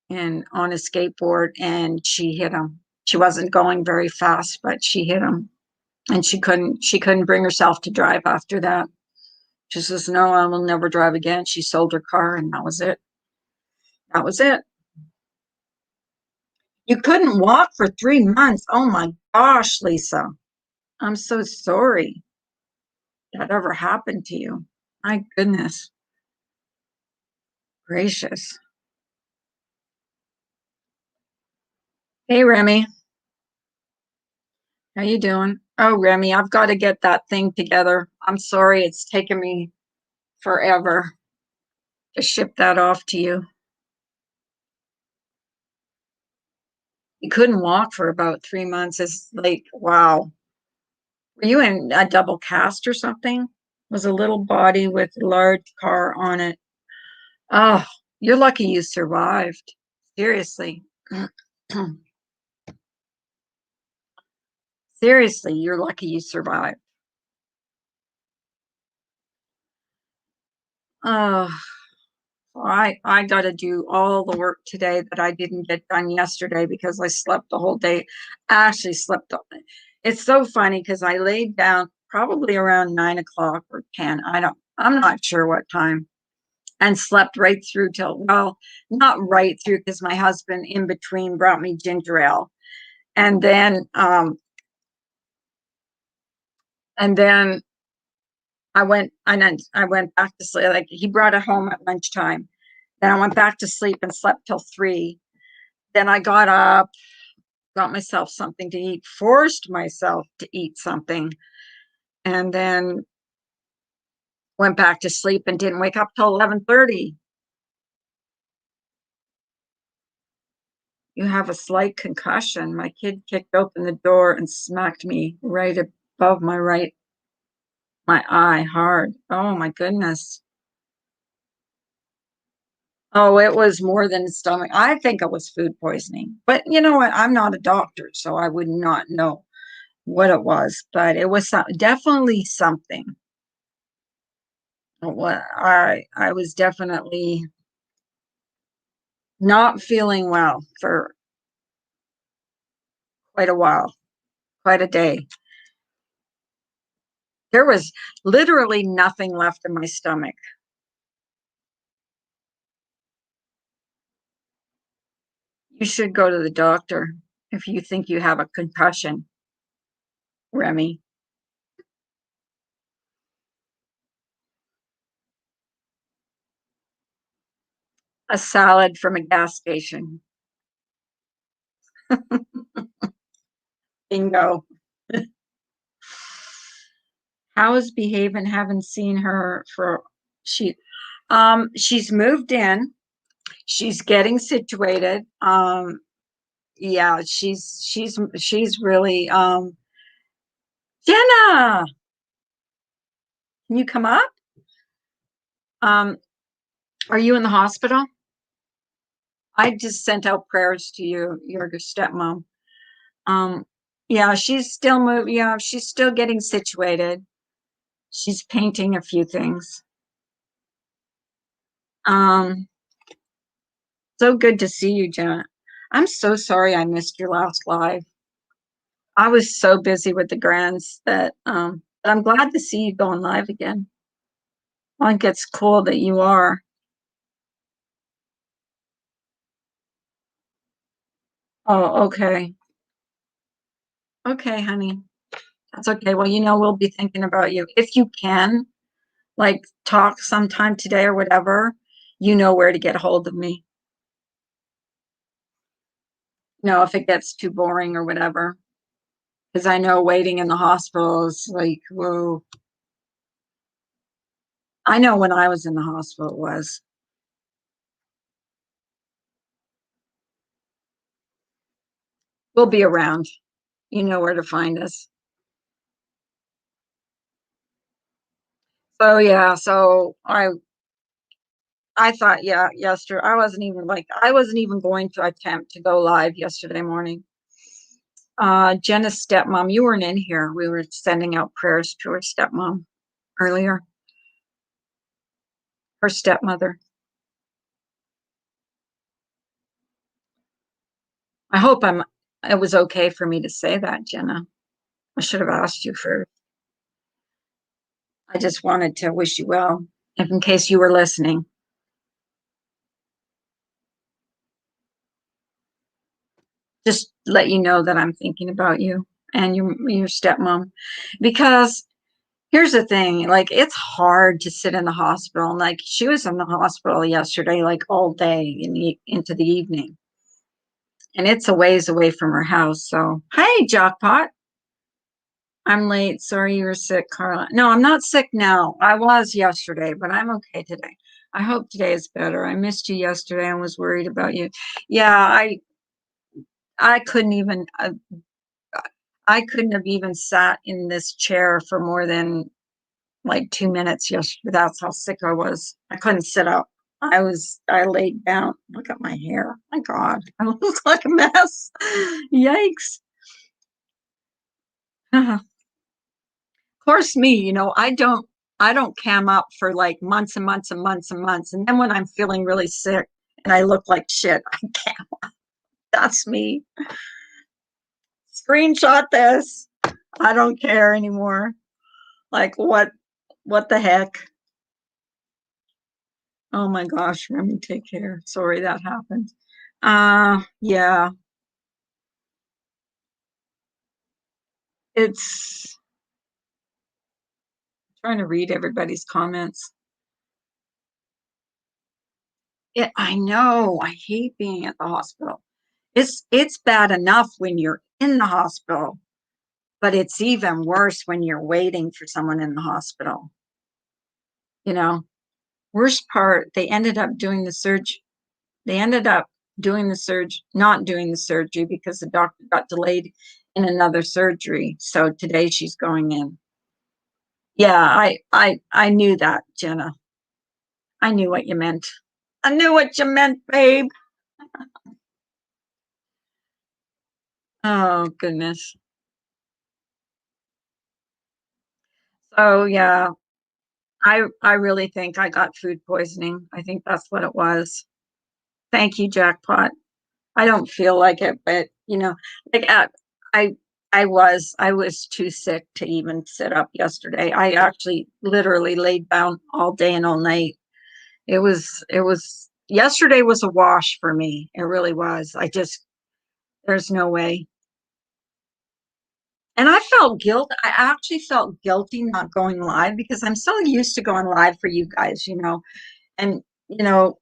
and on a skateboard, and she hit him. She wasn't going very fast, but she hit him, and she couldn't bring herself to drive after that. She says, no, I will never drive again. She sold her car, and that was it. That was it. You couldn't walk for 3 months. Oh my gosh, Lisa. I'm so sorry that ever happened to you. My goodness gracious. Hey Remy, how you doing? Oh Remy, I've got to get that thing together. I'm sorry it's taken me forever to ship that off to you. You couldn't walk for about 3 months. It's like, wow. Were you in a double cast or something? It was a little body with a large car on it. Oh, you're lucky you survived. Seriously. Seriously, you're lucky you survived. Oh, I got to do all the work today that I didn't get done yesterday because I slept the whole day. I actually slept. It's so funny because I laid down probably around 9 o'clock or 10. I'm not sure what time, and slept right through till, well, not right through because my husband in between brought me ginger ale. And then I went back to sleep. Like he brought it home at lunchtime. Then I went back to sleep and slept till 3. Then I got up, got myself something to eat, forced myself to eat something, and then went back to sleep and didn't wake up till 11:30. You have a slight concussion. My kid kicked open the door and smacked me right above my eye hard. Oh my goodness. Oh, it was more than stomach. I think it was food poisoning. But you know what? I'm not a doctor, so I would not know what it was, but it was definitely something. What I was definitely not feeling well for quite a while, quite a day. There was literally nothing left in my stomach. You should go to the doctor if you think you have a concussion, Remy. A salad from a gas station. Bingo. How is behaving? Haven't seen her for she she's moved in. She's getting situated. Yeah, she's really Jenna, can you come up? Um, are you in the hospital? I just sent out prayers to you, your stepmom. Um, yeah, she's still moving. Yeah, she's still getting situated. She's painting a few things. Um, so good to see you, Jenna. I'm so sorry I missed your last live. I was so busy with the grands that I'm glad to see you going live again. I think it's cool that you are. Oh, okay. Okay, honey. That's okay. Well, we'll be thinking about you. If you can, like, talk sometime today or whatever, you know where to get a hold of me. If it gets too boring or whatever. Because I know waiting in the hospital is like, whoa. I know when I was in the hospital it was. We'll be around. You know where to find us. So yeah, I thought, yeah, yesterday I wasn't even going to attempt to go live yesterday morning. Jenna's stepmom, you weren't in here. We were sending out prayers to her stepmom earlier, her stepmother. I hope it was okay for me to say that, Jenna. I should have asked you first. I just wanted to wish you well, if in case you were listening. Just let you know that I'm thinking about you and your stepmom. Because here's the thing, like it's hard to sit in the hospital. And like she was in the hospital yesterday, like all day into the evening. and it's a ways away from her house. So, hey, Jackpot. I'm late. Sorry you were sick, Carla. No, I'm not sick now. I was yesterday, but I'm okay today. I hope today is better. I missed you yesterday and was worried about you. Yeah, I couldn't even I couldn't have even sat in this chair for more than like 2 minutes yesterday. That's how sick I was. I couldn't sit up. I laid down. Look at my hair. My God, I look like a mess. Yikes. Of course, me, I don't cam up for like months and months and months and months. And then when I'm feeling really sick and I look like shit, I cam. That's me. Screenshot this. I don't care anymore. Like what the heck? Oh my gosh, Remy, take care. Sorry that happened. Yeah, it's trying to read everybody's comments. Yeah, I know. I hate being at the hospital. It's bad enough when you're in the hospital, but it's even worse when you're waiting for someone in the hospital. You know, worst part, they ended up doing the surgery. They ended up doing the surgery, not doing the surgery because the doctor got delayed in another surgery. So today she's going in. Yeah, I knew that, Jenna. I knew what you meant. I knew what you meant, babe. Oh goodness. So yeah, I really think I got food poisoning. I think that's what it was. Thank you, Jackpot. I don't feel like it, but like I I was too sick to even sit up yesterday. I actually literally laid down all day and all night. It was yesterday was a wash for me. It really was. There's no way. And I felt guilt. I actually felt guilty not going live because I'm so used to going live for you guys. And you know,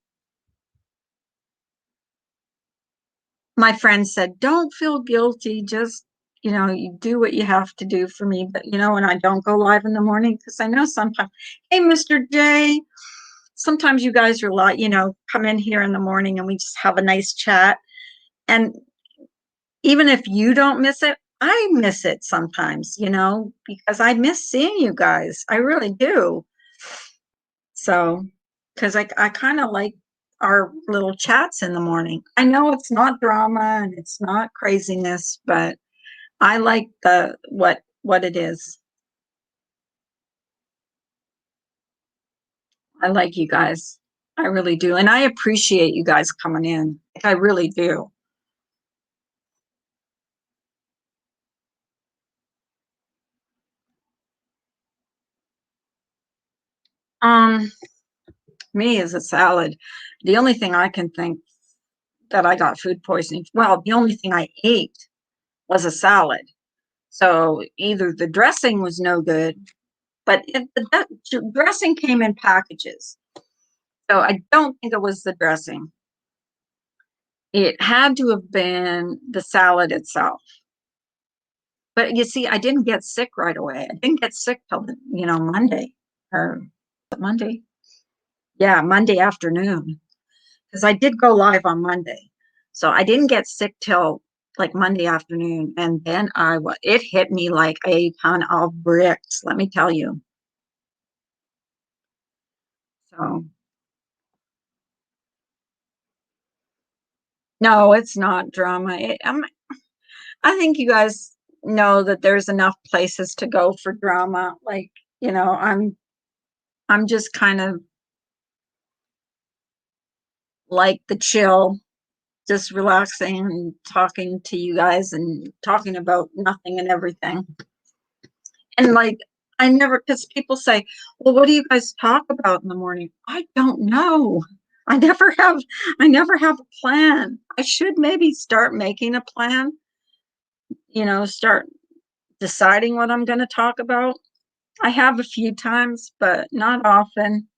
my friend said, "Don't feel guilty. Just, you do what you have to do for me." But when I don't go live in the morning, because I know sometimes, hey, Mr. J, sometimes you guys are like, come in here in the morning and we just have a nice chat. And even if you don't miss it, I miss it sometimes, because I miss seeing you guys. I really do. So, because I kind of like our little chats in the morning. I know it's not drama and it's not craziness, but I like the what it is. I like you guys. I really do. And I appreciate you guys coming in. I really do. Um, Me is a salad. The only thing I can think that I got food poisoning, well, the only thing I ate was a salad. So either the dressing was no good, but the dressing came in packages. So I don't think it was the dressing. It had to have been the salad itself. But you see, I didn't get sick right away. I didn't get sick till Monday or Monday. Yeah, Monday afternoon. Because I did go live on Monday. So I didn't get sick till like Monday afternoon. And then it hit me like a ton of bricks, let me tell you. So no, it's not drama. I think you guys know that there's enough places to go for drama. Like, I'm just kind of like the chill, just relaxing and talking to you guys and talking about nothing and everything. And like, I never, because people say, well, what do you guys talk about in the morning? I don't know. I never have, I never have a plan. I should maybe start making a plan, start deciding what I'm going to talk about. I have a few times, but not often.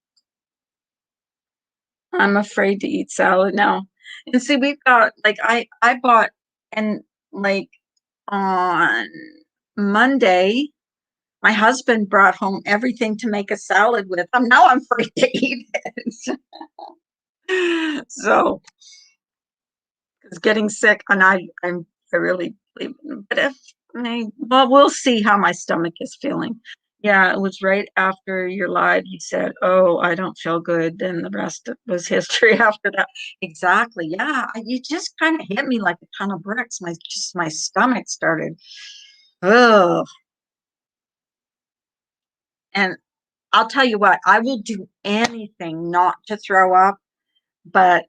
I'm afraid to eat salad now. And see, we've got like I bought and like on Monday, my husband brought home everything to make a salad with. Now I'm afraid to eat it. So it's getting sick, and I really believe but if well, we'll see how my stomach is feeling. Yeah, it was right after your live. You said, "Oh, I don't feel good." Then the rest was history after that. Exactly. Yeah, you just kind of hit me like a ton of bricks. My stomach started. Oh, and I'll tell you what, I will do anything not to throw up, but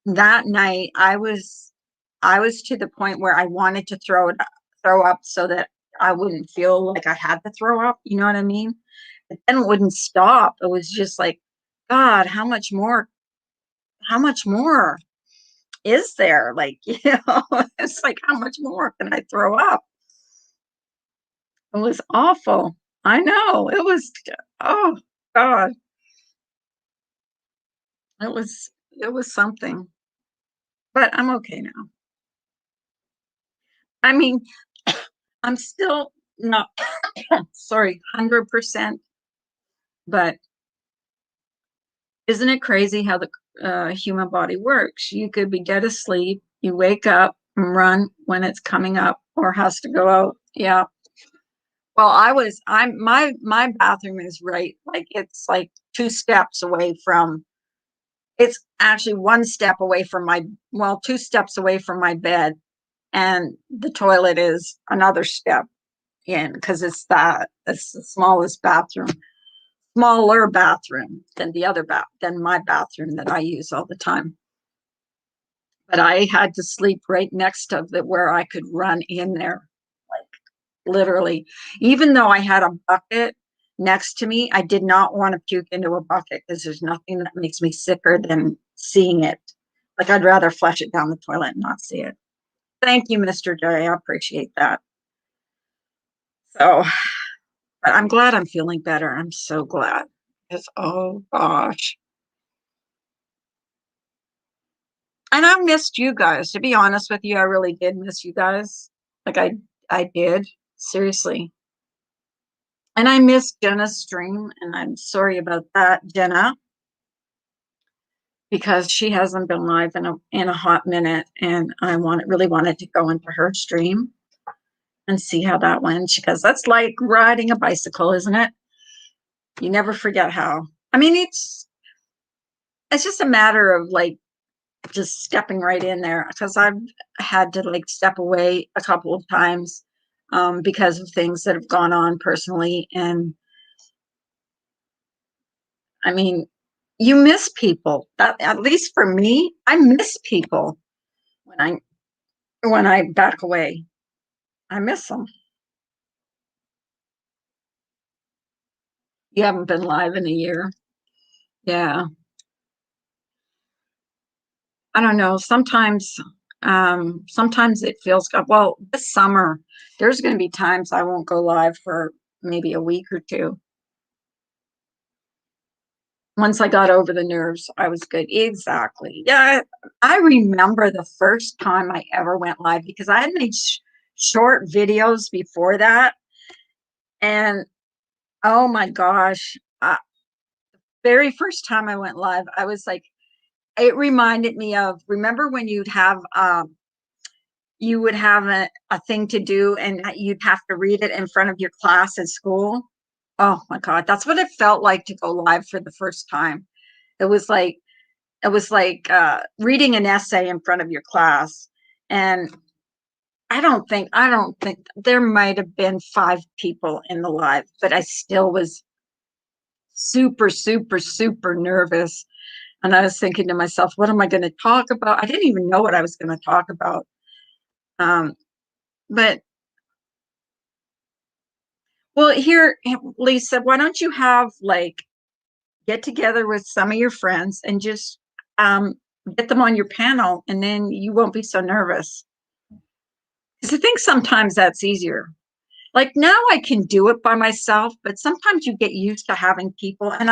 that night I was to the point where I wanted to throw up so that I wouldn't feel like I had to throw up, you know what I mean? But then it wouldn't stop. It was just like, God, how much more is there? Like, it's like, how much more can I throw up? It was awful. I know. Oh God, it was something. But I'm okay now. I mean, I'm still not, sorry, 100%, but isn't it crazy how the human body works? You could be dead asleep, you wake up and run when it's coming up or has to go out. Yeah. Well, my bathroom is right, like it's like 2 steps away from, it's actually 1 step away from well, 2 steps away from my bed, and the toilet is another step in because it's the smallest bathroom, smaller bathroom than than my bathroom that I use all the time. But I had to sleep right next to the where I could run in there, like literally. Even though I had a bucket next to me, I did not want to puke into a bucket because there's nothing that makes me sicker than seeing it. Like I'd rather flush it down the toilet and not see it. Thank you, Mr. J. I appreciate that. So, but I'm glad I'm feeling better. I'm so glad. Because oh gosh. And I missed you guys. To be honest with you, I really did miss you guys. Like I did. Seriously. And I missed Jenna's stream, and I'm sorry about that, Jenna, because she hasn't been live in a hot minute, and I really wanted to go into her stream and see how that went. Because that's like riding a bicycle, isn't it? You never forget how. I mean, it's just a matter of like just stepping right in there because I've had to like step away a couple of times because of things that have gone on personally. And I mean, you miss people. That, at least for me, I miss people when I back away. I miss them. You haven't been live in a year. Yeah. I don't know. Sometimes it feels good. Well, this summer, there's going to be times I won't go live for maybe a week or two. Once I got over the nerves, I was good. Exactly. Yeah, I remember the first time I ever went live because I had made short videos before that. And oh my gosh, very first time I went live, I was like, it reminded me of, remember when you would have a thing to do and you'd have to read it in front of your class at school? Oh my God, that's what it felt like to go live for the first time. It was like, reading an essay in front of your class. And I don't think there might have been 5 people in the live, but I still was super, super, super nervous. And I was thinking to myself, what am I going to talk about? I didn't even know what I was going to talk about. Um, but well, here, Lisa, why don't you have like get together with some of your friends and just um, get them on your panel, and then you won't be so nervous. Because I think sometimes that's easier. Like now I can do it by myself, but sometimes you get used to having people. And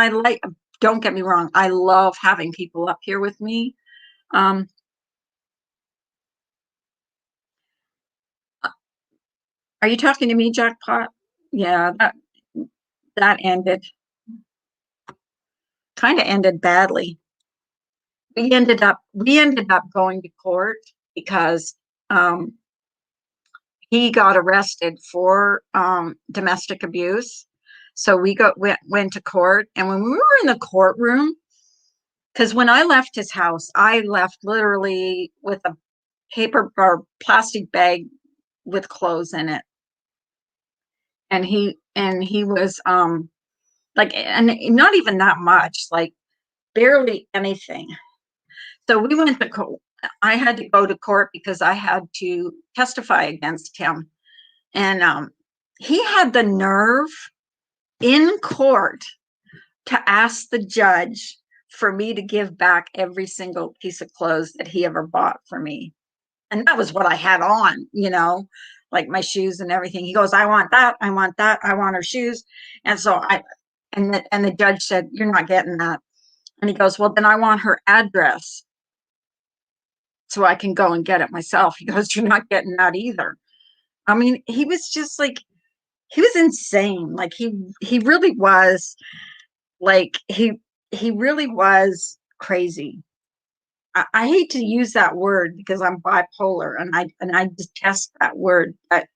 don't get me wrong, I love having people up here with me. Um, are you talking to me, Jackpot? Yeah, that ended kind of ended badly. We ended up going to court because um, he got arrested for domestic abuse. So went to court, and when we were in the courtroom, because when I left his house, I left literally with a paper or plastic bag with clothes in it, and he was like, and not even that much, like barely anything. So we went to court. I had to go to court because I had to testify against him. And he had the nerve in court to ask the judge for me to give back every single piece of clothes that he ever bought for me. And that was what I had on, like my shoes and everything. He goes, I want that. I want that. I want her shoes. And so and the judge said, you're not getting that. And he goes, well, then I want her address so I can go and get it myself. He goes, you're not getting that either. I mean, he was just like, he was insane. Like he really was like he really was crazy. I hate to use that word because I'm bipolar and I detest that word, but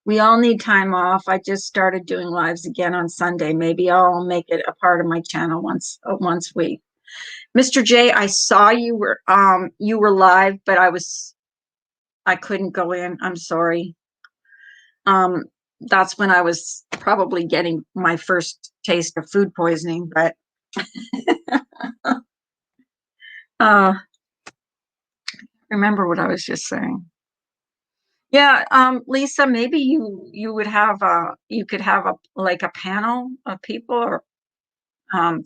we all need time off. I just started doing lives again on Sunday. Maybe I'll make it a part of my channel once a week. Mr. J, I saw you were live, but I couldn't go in. I'm sorry. Um, that's when I was probably getting my first taste of food poisoning, but uh remember what I was just saying. Yeah, Lisa, maybe you could have a like a panel of people or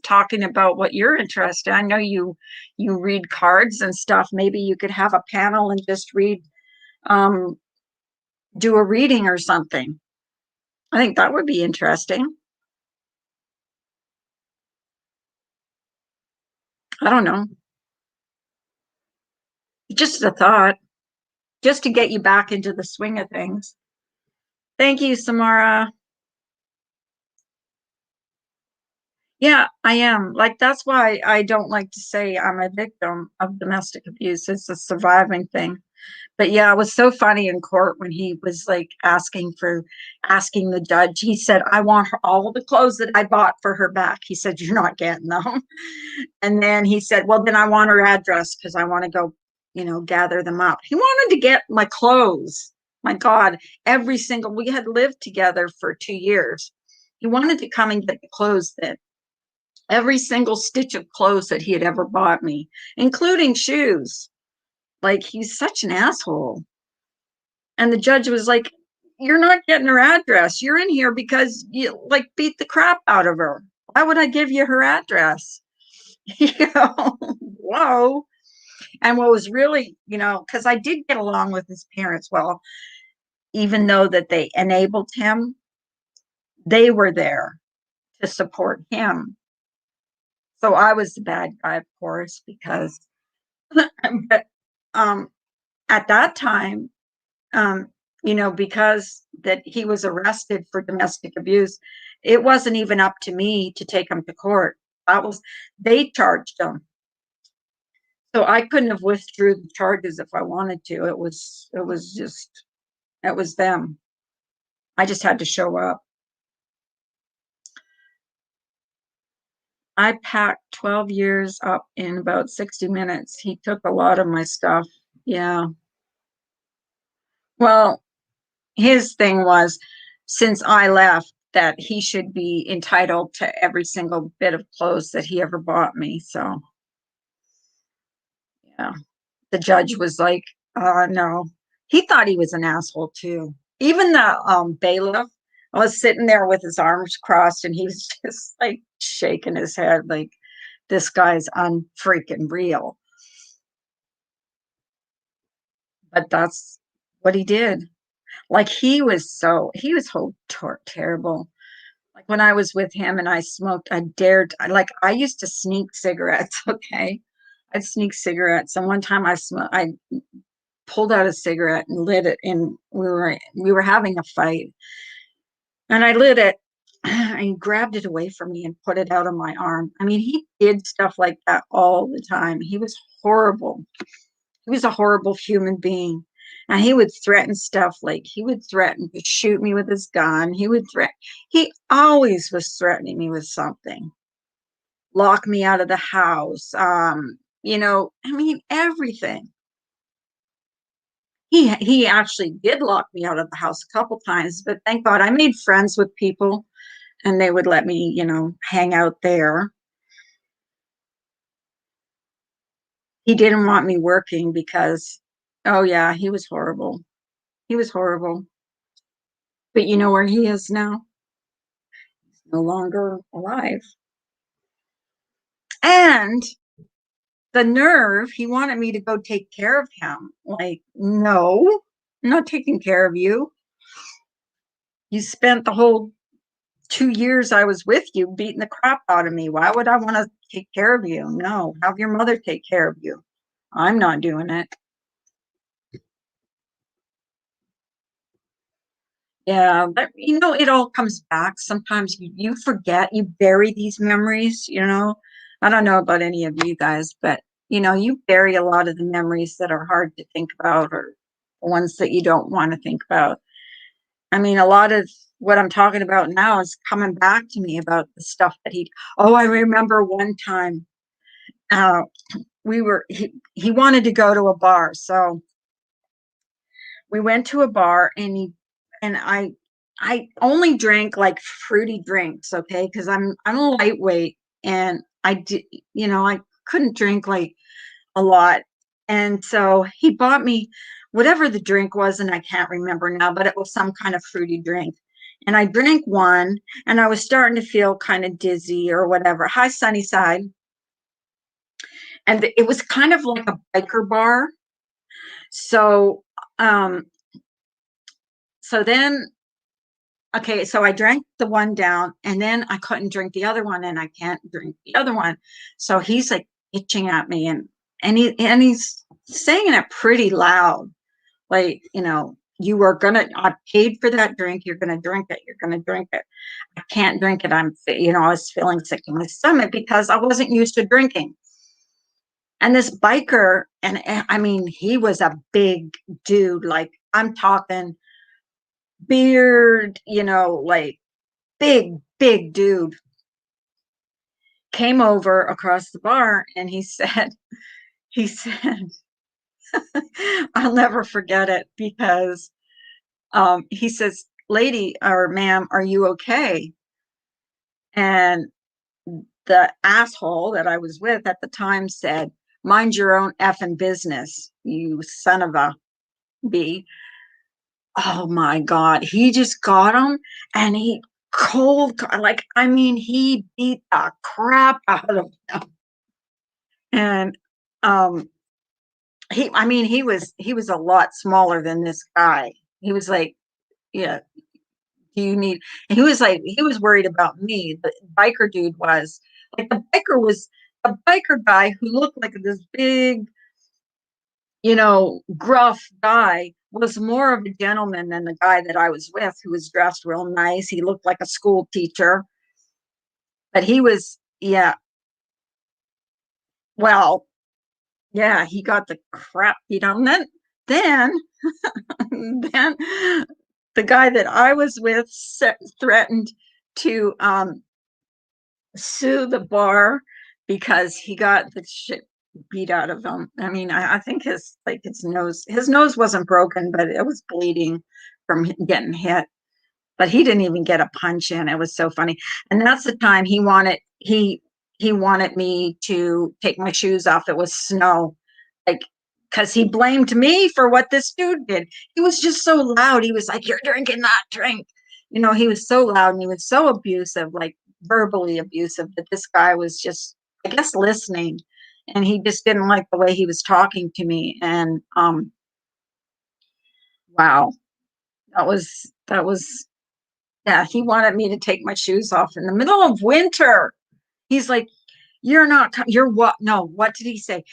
talking about what you're interested in. I know you read cards and stuff. Maybe you could have a panel and just um do a reading or something. I think that would be interesting. I don't know. Just a thought, just to get you back into the swing of things. Thank you, Samara. Yeah, I am. Like, that's why I don't like to say I'm a victim of domestic abuse. It's a surviving thing. But yeah, it was so funny in court when he was like asking the judge. He said, I want all of the clothes that I bought for her back. He said, you're not getting them. And then he said, well, then I want her address because I want to go, gather them up. He wanted to get my clothes. My God, we had lived together for 2 years. He wanted to come and get the clothes that every single stitch of clothes that he had ever bought me, including shoes. Like, he's such an asshole. And the judge was like, you're not getting her address. You're in here because you like beat the crap out of her. Why would I give you her address? Whoa. And what was really, because I did get along with his parents well, even though that they enabled him, they were there to support him. So I was the bad guy, of course, because but um at that time, um, because that he was arrested for domestic abuse, it wasn't even up to me to take him to court. They charged him. So I couldn't have withdrew the charges if I wanted to. It was them. I just had to show up. I packed 12 years up in about 60 minutes. He took a lot of my stuff. Yeah. Well, his thing was, since I left, that he should be entitled to every single bit of clothes that he ever bought me. So, yeah, the judge was like, no. He thought he was an asshole too. Even the bailiff was sitting there with his arms crossed and he was just like shaking his head like, this guy's unfreaking real. But that's what he did. Like, he was so terrible. Like, when I was with him and I smoked, I used to sneak cigarettes. Okay. I'd sneak cigarettes. And one time I pulled out a cigarette and lit it, and we were having a fight, and I lit it, and he grabbed it away from me and put it out on my arm. I mean, he did stuff like that all the time. He was horrible. He was a horrible human being. And he would threaten stuff, like he would threaten to shoot me with his gun. He always was threatening me with something, lock me out of the house. I mean, everything. He actually did lock me out of the house a couple times, but thank God I made friends with people and they would let me, hang out there. He didn't want me working because, oh yeah, he was horrible. He was horrible. But you know where he is now? No longer alive. And the nerve, he wanted me to go take care of him. Like, no, I'm not taking care of you. You spent the whole 2 years I was with you beating the crap out of me. Why would I want to take care of you? No, have your mother take care of you. I'm not doing it. Yeah, but it all comes back. Sometimes you forget, you bury these memories. I don't know about any of you guys, but you bury a lot of the memories that are hard to think about, or the ones that you don't want to think about. I mean, a lot of what I'm talking about now is coming back to me about the stuff that I remember one time, uh, he wanted to go to a bar. So we went to a bar, and I only drank like fruity drinks, okay? Because I'm a lightweight, and I did, I couldn't drink like a lot. And so he bought me whatever the drink was, and I can't remember now, but it was some kind of fruity drink. And I drank one, and I was starting to feel kind of dizzy or whatever. Hi, Sunnyside. And it was kind of like a biker bar. So, um, so then, okay, so I drank the one down, and then I couldn't drink the other one, and I can't drink the other one. So he's like itching at me, and he's saying it pretty loud, like, you are gonna, I paid for that drink, you're gonna drink it, you're gonna drink it. I can't drink it. I was feeling sick in my stomach because I wasn't used to drinking. And this biker, and I mean, he was a big dude, like I'm talking beard, like big, big dude, came over across the bar, and he said, I'll never forget it, because he says, lady or ma'am, are you okay? And the asshole that I was with at the time said, mind your own effing business, you son of a b. Oh my God. He just got him, and he like, I mean, he beat the crap out of him. And um I mean, he was a lot smaller than this guy. He was like, yeah, do you need, and he was worried about me. The biker dude was like, the biker guy who looked like this big, gruff guy, was more of a gentleman than the guy that I was with, who was dressed real nice. He looked like a school teacher, but he was, yeah, well, yeah, he got the crap beat on. Then, then the guy that I was with threatened to sue the bar because he got the shit beat out of him. I mean, I think his nose wasn't broken, but it was bleeding from getting hit. But he didn't even get a punch in. It was so funny. And that's the time he wanted me to take my shoes off. It was snow, like, because he blamed me for what this dude did. He was just so loud. He was like, "You're drinking that drink." He was so loud, and he was so abusive, like verbally abusive, that this guy was just, I guess, listening, and he just didn't like the way he was talking to me. And wow, that was yeah. He wanted me to take my shoes off in the middle of winter. He's like, You're not, you're what? No, what did he say?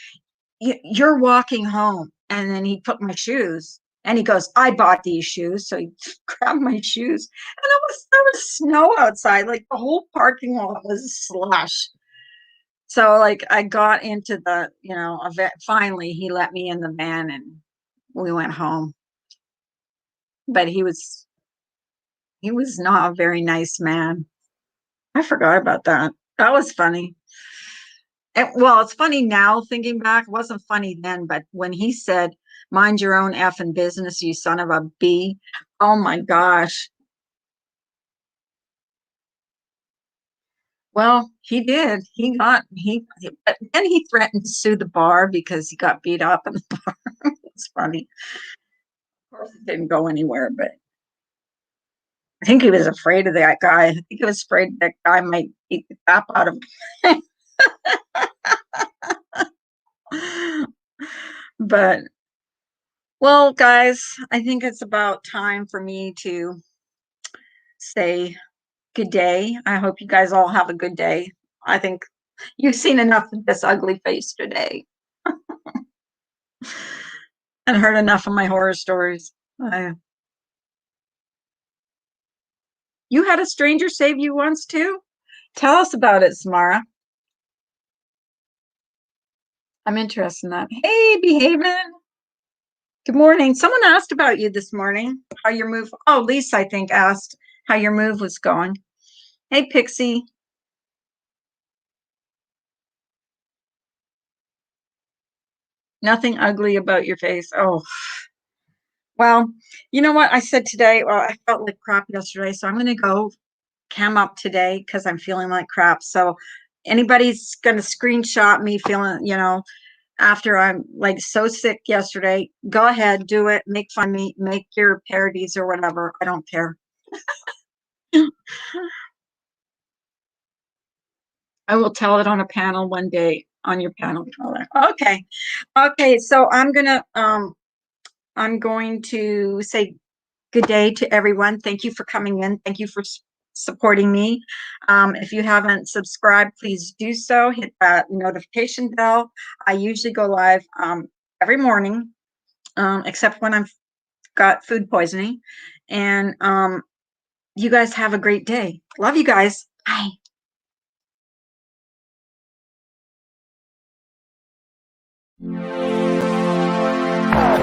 You're walking home. And then he took my shoes and he goes, I bought these shoes. So he grabbed my shoes and there was snow outside. Like the whole parking lot was slush. So like I got into the, finally he let me in the van and we went home. But he was not a very nice man. I forgot about that. That was funny. Well, it's funny now thinking back. It wasn't funny then, but when he said, mind your own effing business, you son of a B. Oh my gosh. Well, he did. But then he threatened to sue the bar because he got beat up in the bar. It's funny. Of course, it didn't go anywhere, but I think he was afraid of that guy. I think he was afraid that guy might beat the crap out of him. But, well, guys, I think it's about time for me to say good day. I hope you guys all have a good day. I think you've seen enough of this ugly face today and heard enough of my horror stories. You had a stranger save you once too? Tell us about it, Samara. I'm interested in that. Hey, behaving. Good morning. Someone asked about you this morning, how your move. Oh, Lisa, I think, asked how your move was going. Hey, Pixie. Nothing ugly about your face. Oh, well, you know what I said today? Well, I felt like crap yesterday, so I'm going to go cam up today because I'm feeling like crap. So anybody's going to screenshot me feeling, after I'm like so sick yesterday, go ahead, do it, make fun of me, make your parodies or whatever. I don't care. I will tell it on a panel one day on your panel. Okay. Okay. So I'm going to say good day to everyone. Thank you for coming in. Thank you for supporting me. If you haven't subscribed, please do so. Hit that notification bell. I usually go live every morning, except when I've got food poisoning. And you guys have a great day. Love you guys. Bye.